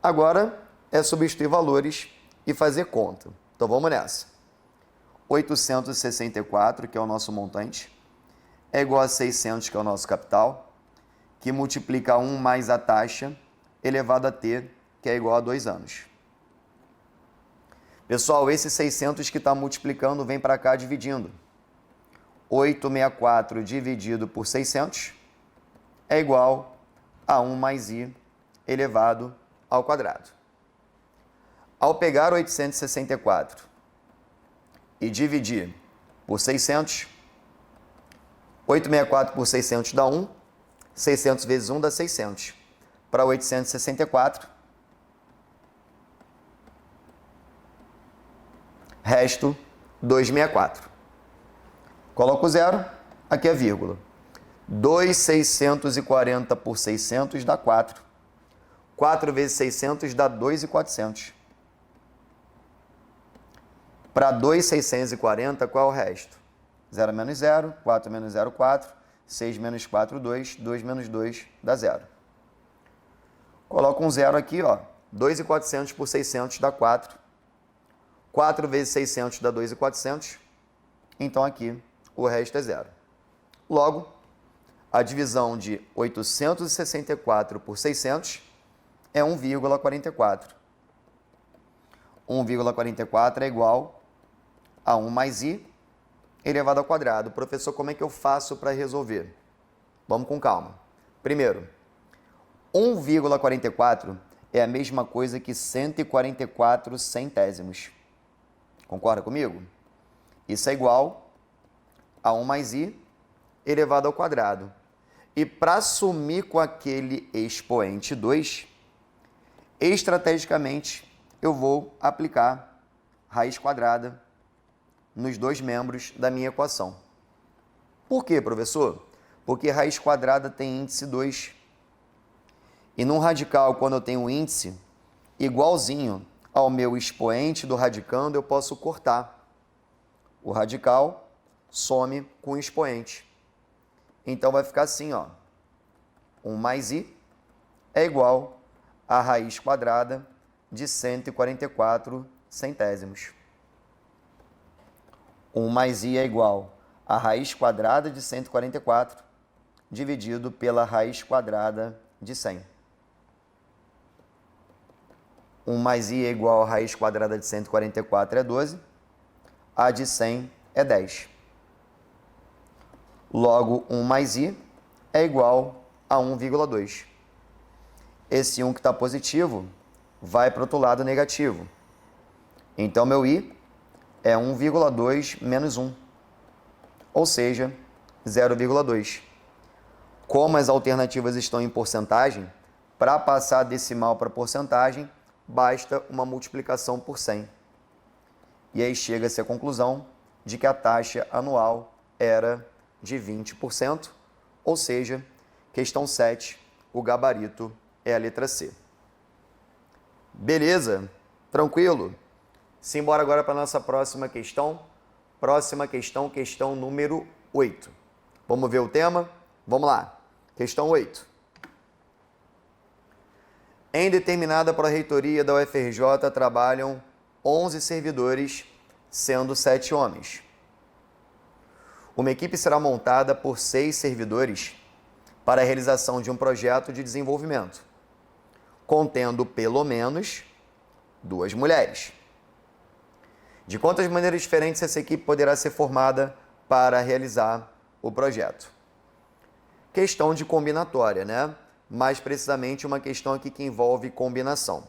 Agora é substituir valores e fazer conta. Então vamos nessa. 864, que é o nosso montante, é igual a 600, que é o nosso capital, que multiplica 1 mais a taxa, elevado a T, que é igual a 2 anos. Pessoal, esse 600 que está multiplicando vem para cá dividindo. 864 dividido por 600 é igual a 1 mais I elevado ao quadrado. Ao pegar 864 e dividir por 600, 864 por 600 dá 1, 600 vezes 1 dá 600. Para 864, resto 264. Coloco o zero, aqui é vírgula. 2.640 por 600 dá 4. 4 vezes 600 dá 2.400. Para 2.640, qual é o resto? 0 menos 0, 4 menos 0, 4, 6 menos 4, 2, 2 menos 2 dá 0. Coloco um 0 aqui, ó. 2.400 por 600 dá 4. 4 vezes 600 dá 2.400. Então aqui o resto é 0. Logo, a divisão de 864 por 600 é 1,44. 1,44 é igual a 1 mais i elevado ao quadrado. Professor, como é que eu faço para resolver? Vamos com calma. Primeiro, 1,44 é a mesma coisa que 144 centésimos. Concorda comigo? Isso é igual a 1 mais i elevado ao quadrado. E para sumir com aquele expoente 2, estrategicamente eu vou aplicar raiz quadrada nos dois membros da minha equação. Por quê, professor? Porque raiz quadrada tem índice 2. E num radical, quando eu tenho um índice igualzinho ao meu expoente do radicando, eu posso cortar. O radical some com o expoente. Então vai ficar assim, ó. 1 mais i é igual a raiz quadrada de 144 centésimos. 1 mais i é igual a raiz quadrada de 144 dividido pela raiz quadrada de 100. 1 mais i é igual a raiz quadrada de 144 é 12, a de 100 é 10. Logo, 1 mais i é igual a 1,2. Esse 1 que está positivo vai para o outro lado negativo. Então, meu i é 1,2 menos 1, ou seja, 0,2. Como as alternativas estão em porcentagem, para passar decimal para porcentagem, basta uma multiplicação por 100. E aí chega-se à conclusão de que a taxa anual era de 20%, ou seja, questão 7, o gabarito é a letra C. Beleza? Tranquilo? Simbora agora para a nossa próxima questão. Próxima questão, questão número 8. Vamos ver o tema? Vamos lá. Questão 8. Em determinada pró-reitoria da UFRJ trabalham 11 servidores, sendo 7 homens. Uma equipe será montada por 6 servidores para a realização de um projeto de desenvolvimento, contendo pelo menos 2 mulheres. De quantas maneiras diferentes essa equipe poderá ser formada para realizar o projeto? Questão de combinatória, né? Mais precisamente uma questão aqui que envolve combinação.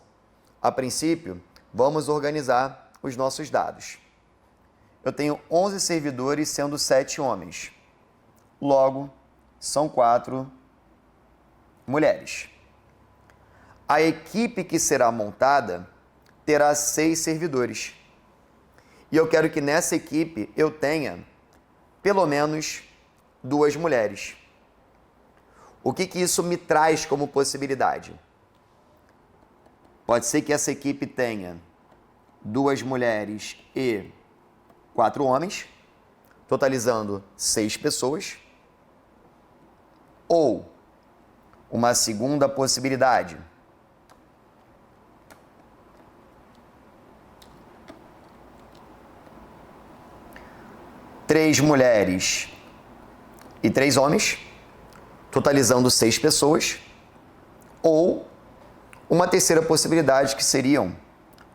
A princípio, vamos organizar os nossos dados. Eu tenho 11 servidores, sendo 7 homens. Logo, são 4 mulheres. A equipe que será montada terá 6 servidores. E eu quero que nessa equipe eu tenha pelo menos 2 mulheres. O que isso me traz como possibilidade? Pode ser que essa equipe tenha 2 mulheres e 4 homens, totalizando 6 pessoas. Ou uma segunda possibilidade: três mulheres e 3 homens, totalizando 6 pessoas. Ou uma terceira possibilidade, que seriam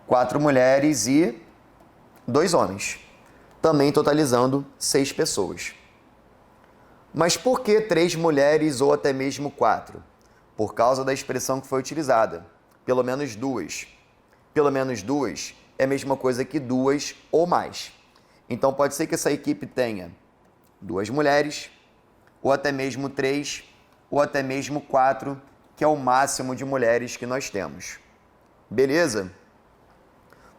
4 mulheres e 2 homens, também totalizando 6 pessoas. Mas por que 3 mulheres ou até mesmo 4? Por causa da expressão que foi utilizada, pelo menos 2. Pelo menos 2 é a mesma coisa que 2 ou mais. Então pode ser que essa equipe tenha 2 mulheres, ou até mesmo 3, ou até mesmo 4, que é o máximo de mulheres que nós temos. Beleza?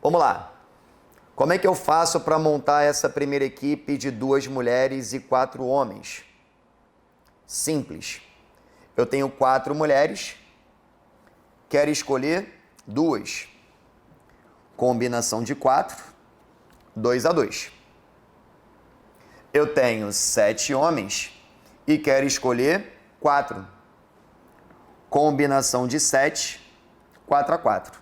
Vamos lá. Como é que eu faço para montar essa primeira equipe de 2 mulheres e 4 homens? Simples. Eu tenho 4 mulheres, quero escolher 2. Combinação de 4, 2 a 2. Eu tenho 7 homens e quero escolher 4. Combinação de 7, 4 a 4.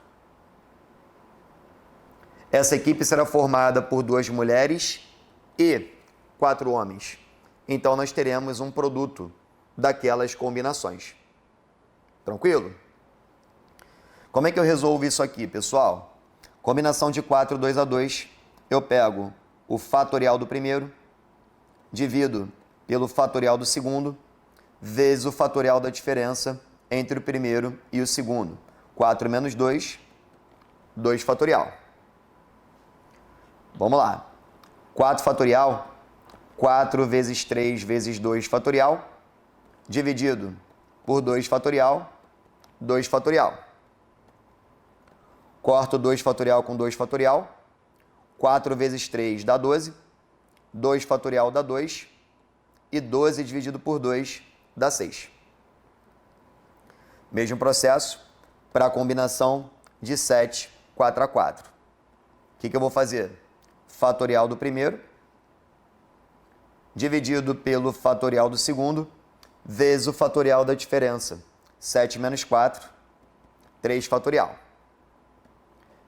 Essa equipe será formada por 2 mulheres e 4 homens. Então, nós teremos um produto daquelas combinações. Tranquilo? Como é que eu resolvo isso aqui, pessoal? Combinação de 4, 2 a 2, eu pego o fatorial do primeiro, divido pelo fatorial do segundo, vezes o fatorial da diferença entre o primeiro e o segundo. 4 menos 2, 2 fatorial. Vamos lá. 4 fatorial, 4 vezes 3 vezes 2 fatorial, dividido por 2 fatorial, 2 fatorial. Corto 2 fatorial com 2 fatorial. 4 vezes 3 dá 12. 2 fatorial dá 2. E 12 dividido por 2 dá 6. Mesmo processo para a combinação de 7, 4 a 4. O que eu vou fazer? Fatorial do primeiro, dividido pelo fatorial do segundo, vezes o fatorial da diferença. 7 menos 4, 3 fatorial.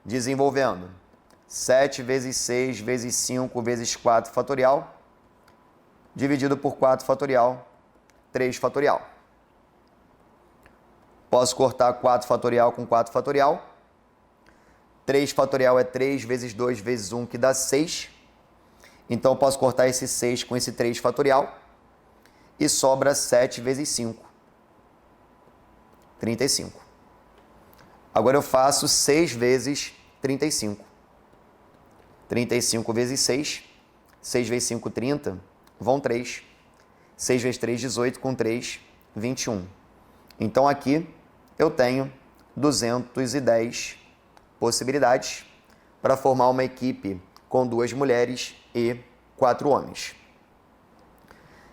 Desenvolvendo. 7 vezes 6 vezes 5 vezes 4 fatorial, dividido por 4 fatorial, 3 fatorial. Posso cortar 4 fatorial com 4 fatorial. 3 fatorial é 3 vezes 2 vezes 1, que dá 6. Então, eu posso cortar esse 6 com esse 3 fatorial. E sobra 7 vezes 5. 35. Agora eu faço 6 vezes 35. 35 vezes 6. 6 vezes 5, 30. Vão 3. 6 vezes 3, 18. Com 3, 21. Então, aqui eu tenho 210 possibilidades para formar uma equipe com 2 mulheres e 4 homens.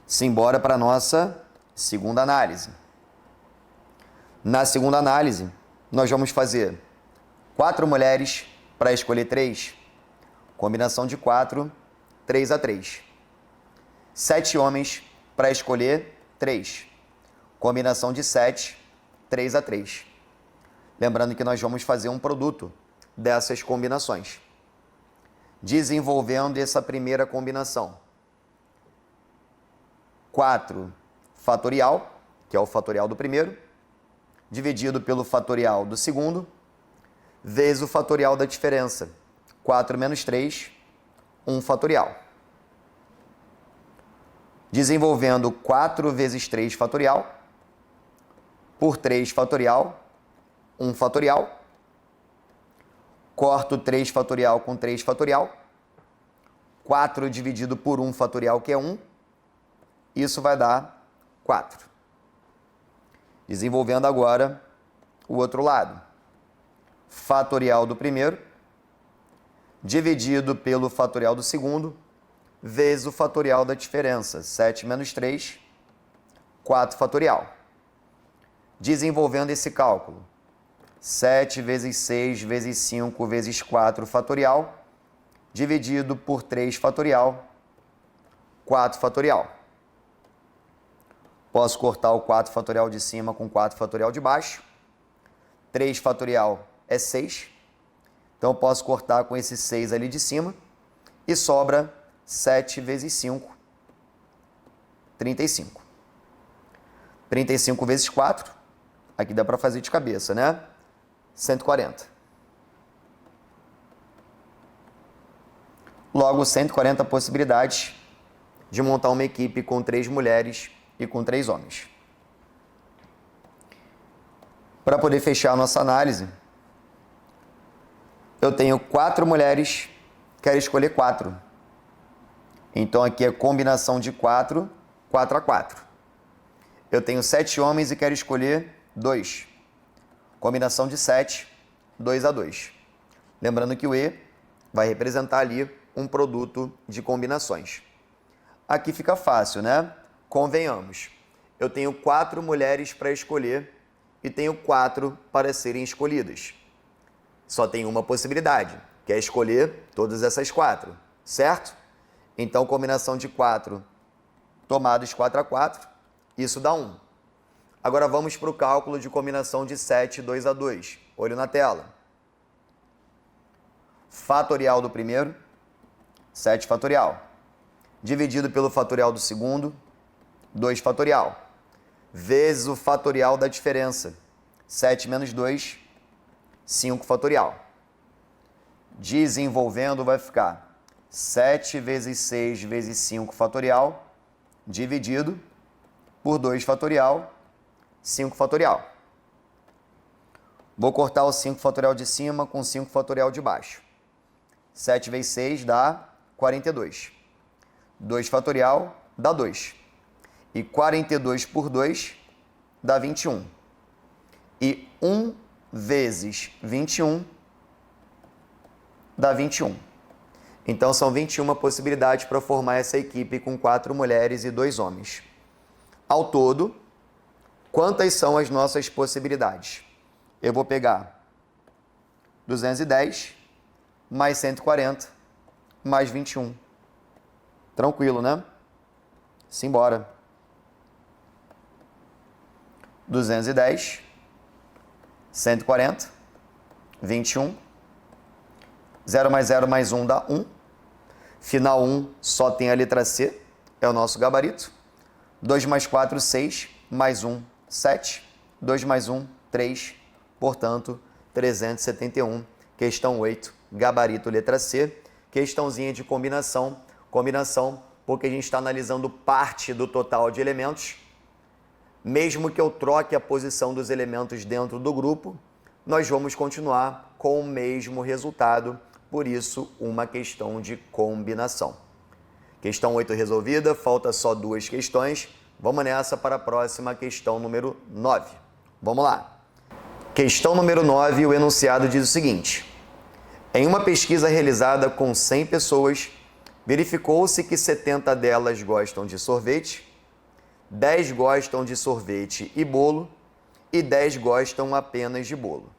Simbora para a nossa segunda análise. Na segunda análise, nós vamos fazer 4 mulheres para escolher 3. Combinação de 4, 3 a 3. 7 homens para escolher 3. Combinação de 7, 3 a 3. Lembrando que nós vamos fazer um produto dessas combinações. Desenvolvendo essa primeira combinação. 4 fatorial, que é o fatorial do primeiro, dividido pelo fatorial do segundo, vezes o fatorial da diferença. 4 menos 3, 1 fatorial. Desenvolvendo 4 vezes 3 fatorial, por 3 fatorial, 1 fatorial. Corto 3 fatorial com 3 fatorial. 4 dividido por 1 fatorial, que é 1. Isso vai dar 4. Desenvolvendo agora o outro lado. Fatorial do primeiro, dividido pelo fatorial do segundo, vezes o fatorial da diferença. 7 menos 3, 4 fatorial. Desenvolvendo esse cálculo. 7 vezes 6 vezes 5 vezes 4 fatorial, dividido por 3 fatorial, 4 fatorial. Posso cortar o 4 fatorial de cima com 4 fatorial de baixo. 3 fatorial é 6. Então, eu posso cortar com esse 6 ali de cima. E sobra 7 vezes 5, 35. 35 vezes 4. Aqui dá para fazer de cabeça, né? 140. Logo, 140 possibilidades de montar uma equipe com 3 mulheres e com 3 homens. Para poder fechar a nossa análise, eu tenho 4 mulheres, quero escolher 4. Então, aqui é combinação de 4, 4 a 4. Eu tenho 7 homens e quero escolher 2. Combinação de 7, 2 a 2. Lembrando que o E vai representar ali um produto de combinações. Aqui fica fácil, né? Convenhamos. Eu tenho 4 mulheres para escolher e tenho 4 para serem escolhidas. Só tem uma possibilidade, que é escolher todas essas 4, certo? Então, combinação de 4 tomados 4 a 4, isso dá 1. Agora vamos para o cálculo de combinação de 7, 2 a 2. Olho na tela. Fatorial do primeiro, 7 fatorial. Dividido pelo fatorial do segundo, 2 fatorial. Vezes o fatorial da diferença. 7 menos 2, 5 fatorial. Desenvolvendo vai ficar 7 vezes 6 vezes 5 fatorial, dividido por 2 fatorial, 5 fatorial. Vou cortar o 5 fatorial de cima com 5 fatorial de baixo. 7 vezes 6 dá 42. 2 fatorial dá 2. E 42 por 2 dá 21. E 1 vezes 21 dá 21. Então, são 21 possibilidades para formar essa equipe com 4 mulheres e 2 homens. Ao todo, quantas são as nossas possibilidades? Eu vou pegar 210 mais 140 mais 21. Tranquilo, né? Simbora. 210, 140, 21. 0 mais 0 mais 1 dá 1. Final 1 só tem a letra C, é o nosso gabarito. 2 mais 4, 6, mais 1, 7. 2 mais 1, 3, portanto, 371. Questão 8, gabarito letra C. Questãozinha de combinação. Combinação porque a gente está analisando parte do total de elementos. Mesmo que eu troque a posição dos elementos dentro do grupo, nós vamos continuar com o mesmo resultado. Por isso, uma questão de combinação. Questão 8 resolvida, falta só 2 questões. Vamos nessa para a próxima questão número 9. Vamos lá. Questão número 9, o enunciado diz o seguinte. Em uma pesquisa realizada com 100 pessoas, verificou-se que 70 delas gostam de sorvete, 10 gostam de sorvete e bolo e 10 gostam apenas de bolo.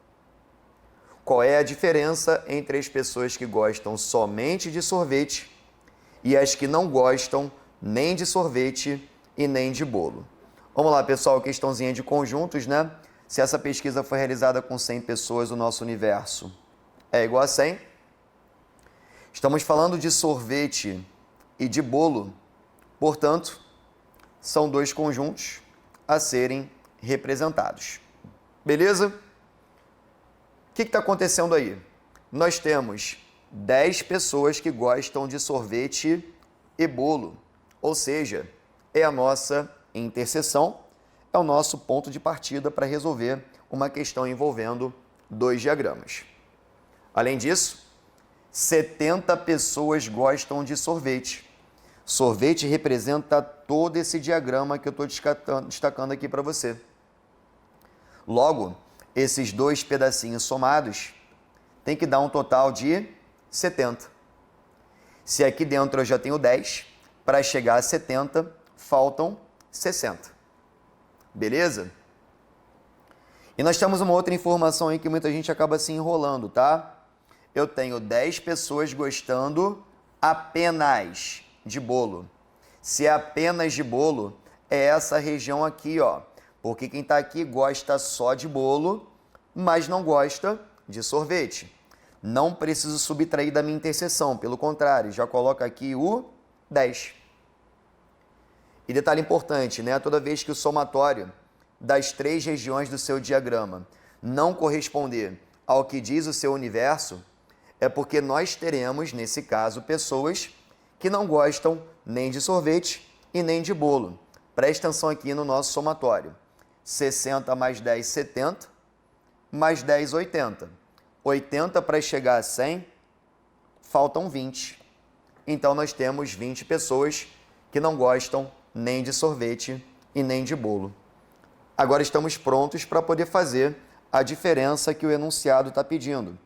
Qual é a diferença entre as pessoas que gostam somente de sorvete e as que não gostam nem de sorvete e nem de bolo? Vamos lá, pessoal, questãozinha de conjuntos, né? Se essa pesquisa foi realizada com 100 pessoas, o nosso universo é igual a 100. Estamos falando de sorvete e de bolo, portanto, são 2 conjuntos a serem representados. Beleza? O que está acontecendo aí? Nós temos 10 pessoas que gostam de sorvete e bolo, ou seja, é a nossa interseção, é o nosso ponto de partida para resolver uma questão envolvendo 2 diagramas. Além disso, 70 pessoas gostam de sorvete. Sorvete representa todo esse diagrama que eu estou destacando aqui para você. Logo, esses 2 pedacinhos somados tem que dar um total de 70. Se aqui dentro eu já tenho 10, para chegar a 70, faltam 60. Beleza? E nós temos uma outra informação aí que muita gente acaba se enrolando, tá? Eu tenho 10 pessoas gostando apenas de bolo. Se é apenas de bolo, é essa região aqui, ó. Porque quem está aqui gosta só de bolo, mas não gosta de sorvete. Não preciso subtrair da minha interseção, pelo contrário, já coloca aqui o 10. E detalhe importante, né? Toda vez que o somatório das 3 regiões do seu diagrama não corresponder ao que diz o seu universo, é porque nós teremos, nesse caso, pessoas que não gostam nem de sorvete e nem de bolo. Presta atenção aqui no nosso somatório. 60 mais 10, 70, mais 10, 80. 80 para chegar a 100, faltam 20. Então, nós temos 20 pessoas que não gostam nem de sorvete e nem de bolo. Agora estamos prontos para poder fazer a diferença que o enunciado está pedindo.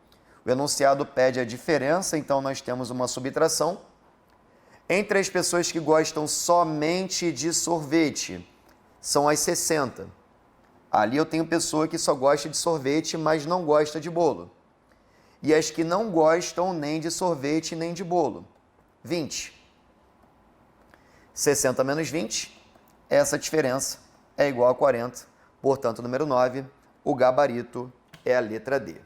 O enunciado pede a diferença, então nós temos uma subtração entre as pessoas que gostam somente de sorvete. São as 60. Ali eu tenho pessoa que só gosta de sorvete, mas não gosta de bolo. E as que não gostam nem de sorvete nem de bolo. 20. 60 menos 20, essa diferença é igual a 40. Portanto, número 9, o gabarito é a letra D.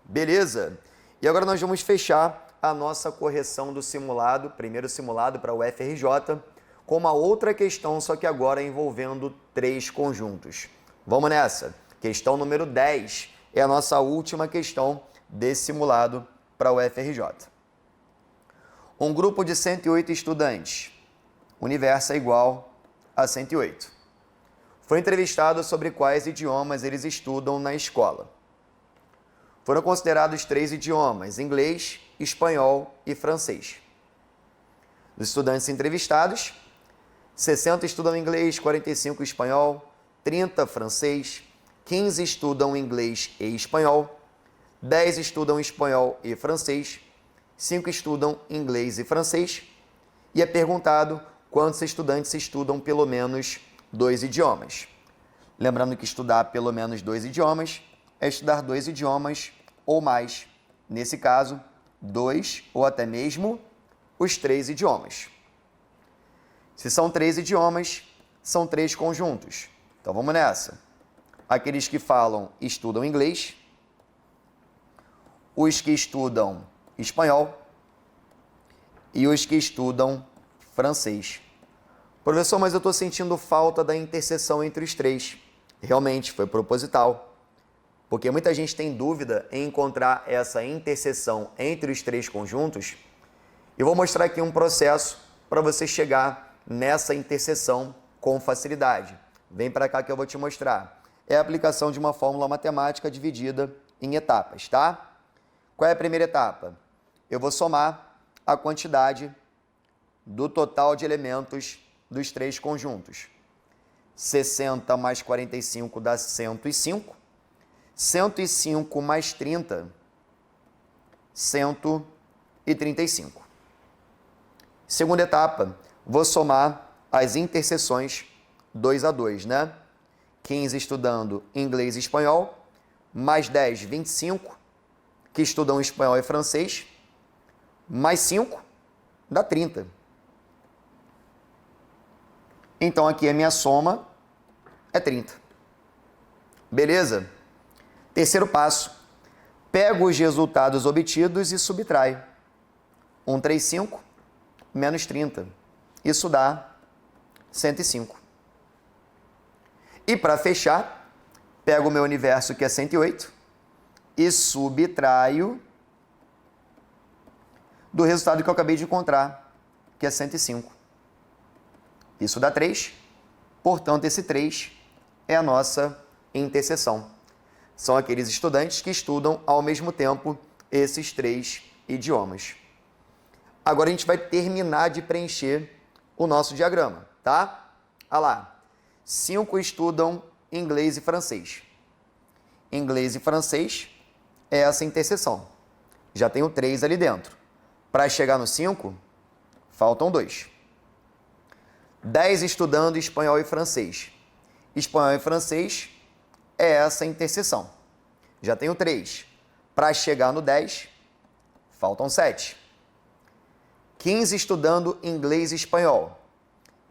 Beleza? E agora nós vamos fechar a nossa correção do simulado, primeiro simulado para o FRJ, com uma outra questão, só que agora envolvendo 3 conjuntos. Vamos nessa. Questão número 10 é a nossa última questão desse simulado para o FRJ. Um grupo de 108 estudantes, universo é igual a 108. Foi entrevistado sobre quais idiomas eles estudam na escola. Foram considerados 3 idiomas, inglês, espanhol e francês. Dos estudantes entrevistados, 60 estudam inglês, 45 espanhol, 30 francês, 15 estudam inglês e espanhol, 10 estudam espanhol e francês, 5 estudam inglês e francês, e é perguntado quantos estudantes estudam pelo menos 2 idiomas. Lembrando que estudar pelo menos 2 idiomas é estudar 2 idiomas ou mais. Nesse caso, 2 ou até mesmo os 3 idiomas. Se são 3 idiomas, são 3 conjuntos. Então vamos nessa. Aqueles que falam estudam inglês, os que estudam espanhol e os que estudam francês. Professor, mas eu estou sentindo falta da interseção entre os 3. Realmente, foi proposital. Porque muita gente tem dúvida em encontrar essa interseção entre os 3 conjuntos. Eu vou mostrar aqui um processo para você chegar nessa interseção com facilidade. Vem para cá que eu vou te mostrar. É a aplicação de uma fórmula matemática dividida em etapas, tá? Qual é a primeira etapa? Eu vou somar a quantidade do total de elementos dos 3 conjuntos. 60 mais 45 dá 105. 105 mais 30, 135. Segunda etapa, vou somar as interseções 2 a 2, né? 15 estudando inglês e espanhol, mais 10, 25, que estudam espanhol e francês, mais 5, dá 30. Então, aqui a minha soma é 30. Beleza? Terceiro passo. Pego os resultados obtidos e subtrai. 135 menos 30. Isso dá 105. E para fechar, pego o meu universo, que é 108, e subtraio do resultado que eu acabei de encontrar, que é 105. Isso dá 3, portanto, esse 3 é a nossa interseção. São aqueles estudantes que estudam ao mesmo tempo esses 3 idiomas. Agora a gente vai terminar de preencher o nosso diagrama, tá? Olha lá. 5 estudam inglês e francês. Inglês e francês é essa interseção. Já tenho 3 ali dentro. Para chegar no 5, faltam 2. 10 estudando espanhol e francês. Espanhol e francês é essa interseção. Já tenho 3. Para chegar no 10, faltam 7. 15 estudando inglês e espanhol.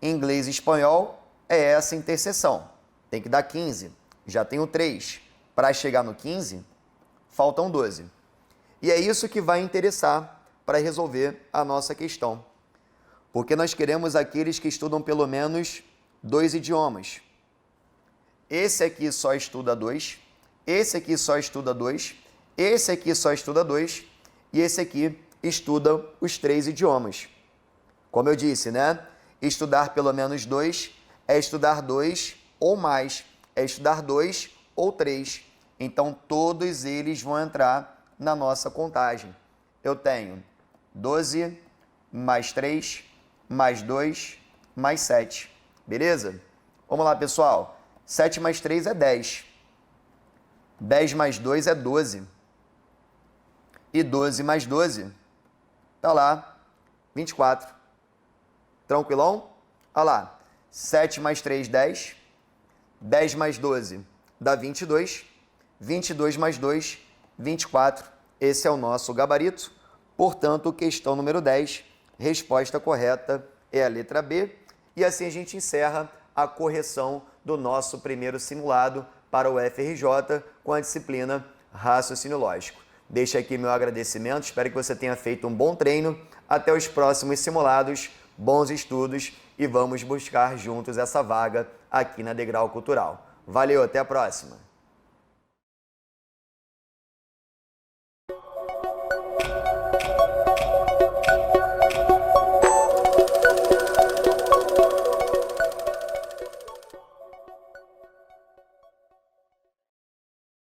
Inglês e espanhol é essa interseção. Tem que dar 15. Já tenho 3. Para chegar no 15, faltam 12. E é isso que vai interessar para resolver a nossa questão. Porque nós queremos aqueles que estudam pelo menos 2 idiomas. Esse aqui só estuda 2, esse aqui só estuda 2, esse aqui só estuda 2 e esse aqui estuda os 3 idiomas. Como eu disse, né? Estudar pelo menos 2 é estudar 2 ou mais, é estudar 2 ou 3. Então, todos eles vão entrar na nossa contagem. Eu tenho 12 mais 3 mais 2 mais 7. Beleza? Vamos lá, pessoal. 7 mais 3 é 10. 10 mais 2 é 12. E 12 mais 12, tá lá, 24. Tranquilão? Olha lá. 7 mais 3, 10. 10 mais 12 dá 22. 22 mais 2, 24. Esse é o nosso gabarito. Portanto, questão número 10, resposta correta é a letra B. E assim a gente encerra a correção do nosso primeiro simulado para o FRJ com a disciplina Raciocínio Lógico. Deixo aqui meu agradecimento, espero que você tenha feito um bom treino. Até os próximos simulados, bons estudos e vamos buscar juntos essa vaga aqui na Degrau Cultural. Valeu, até a próxima!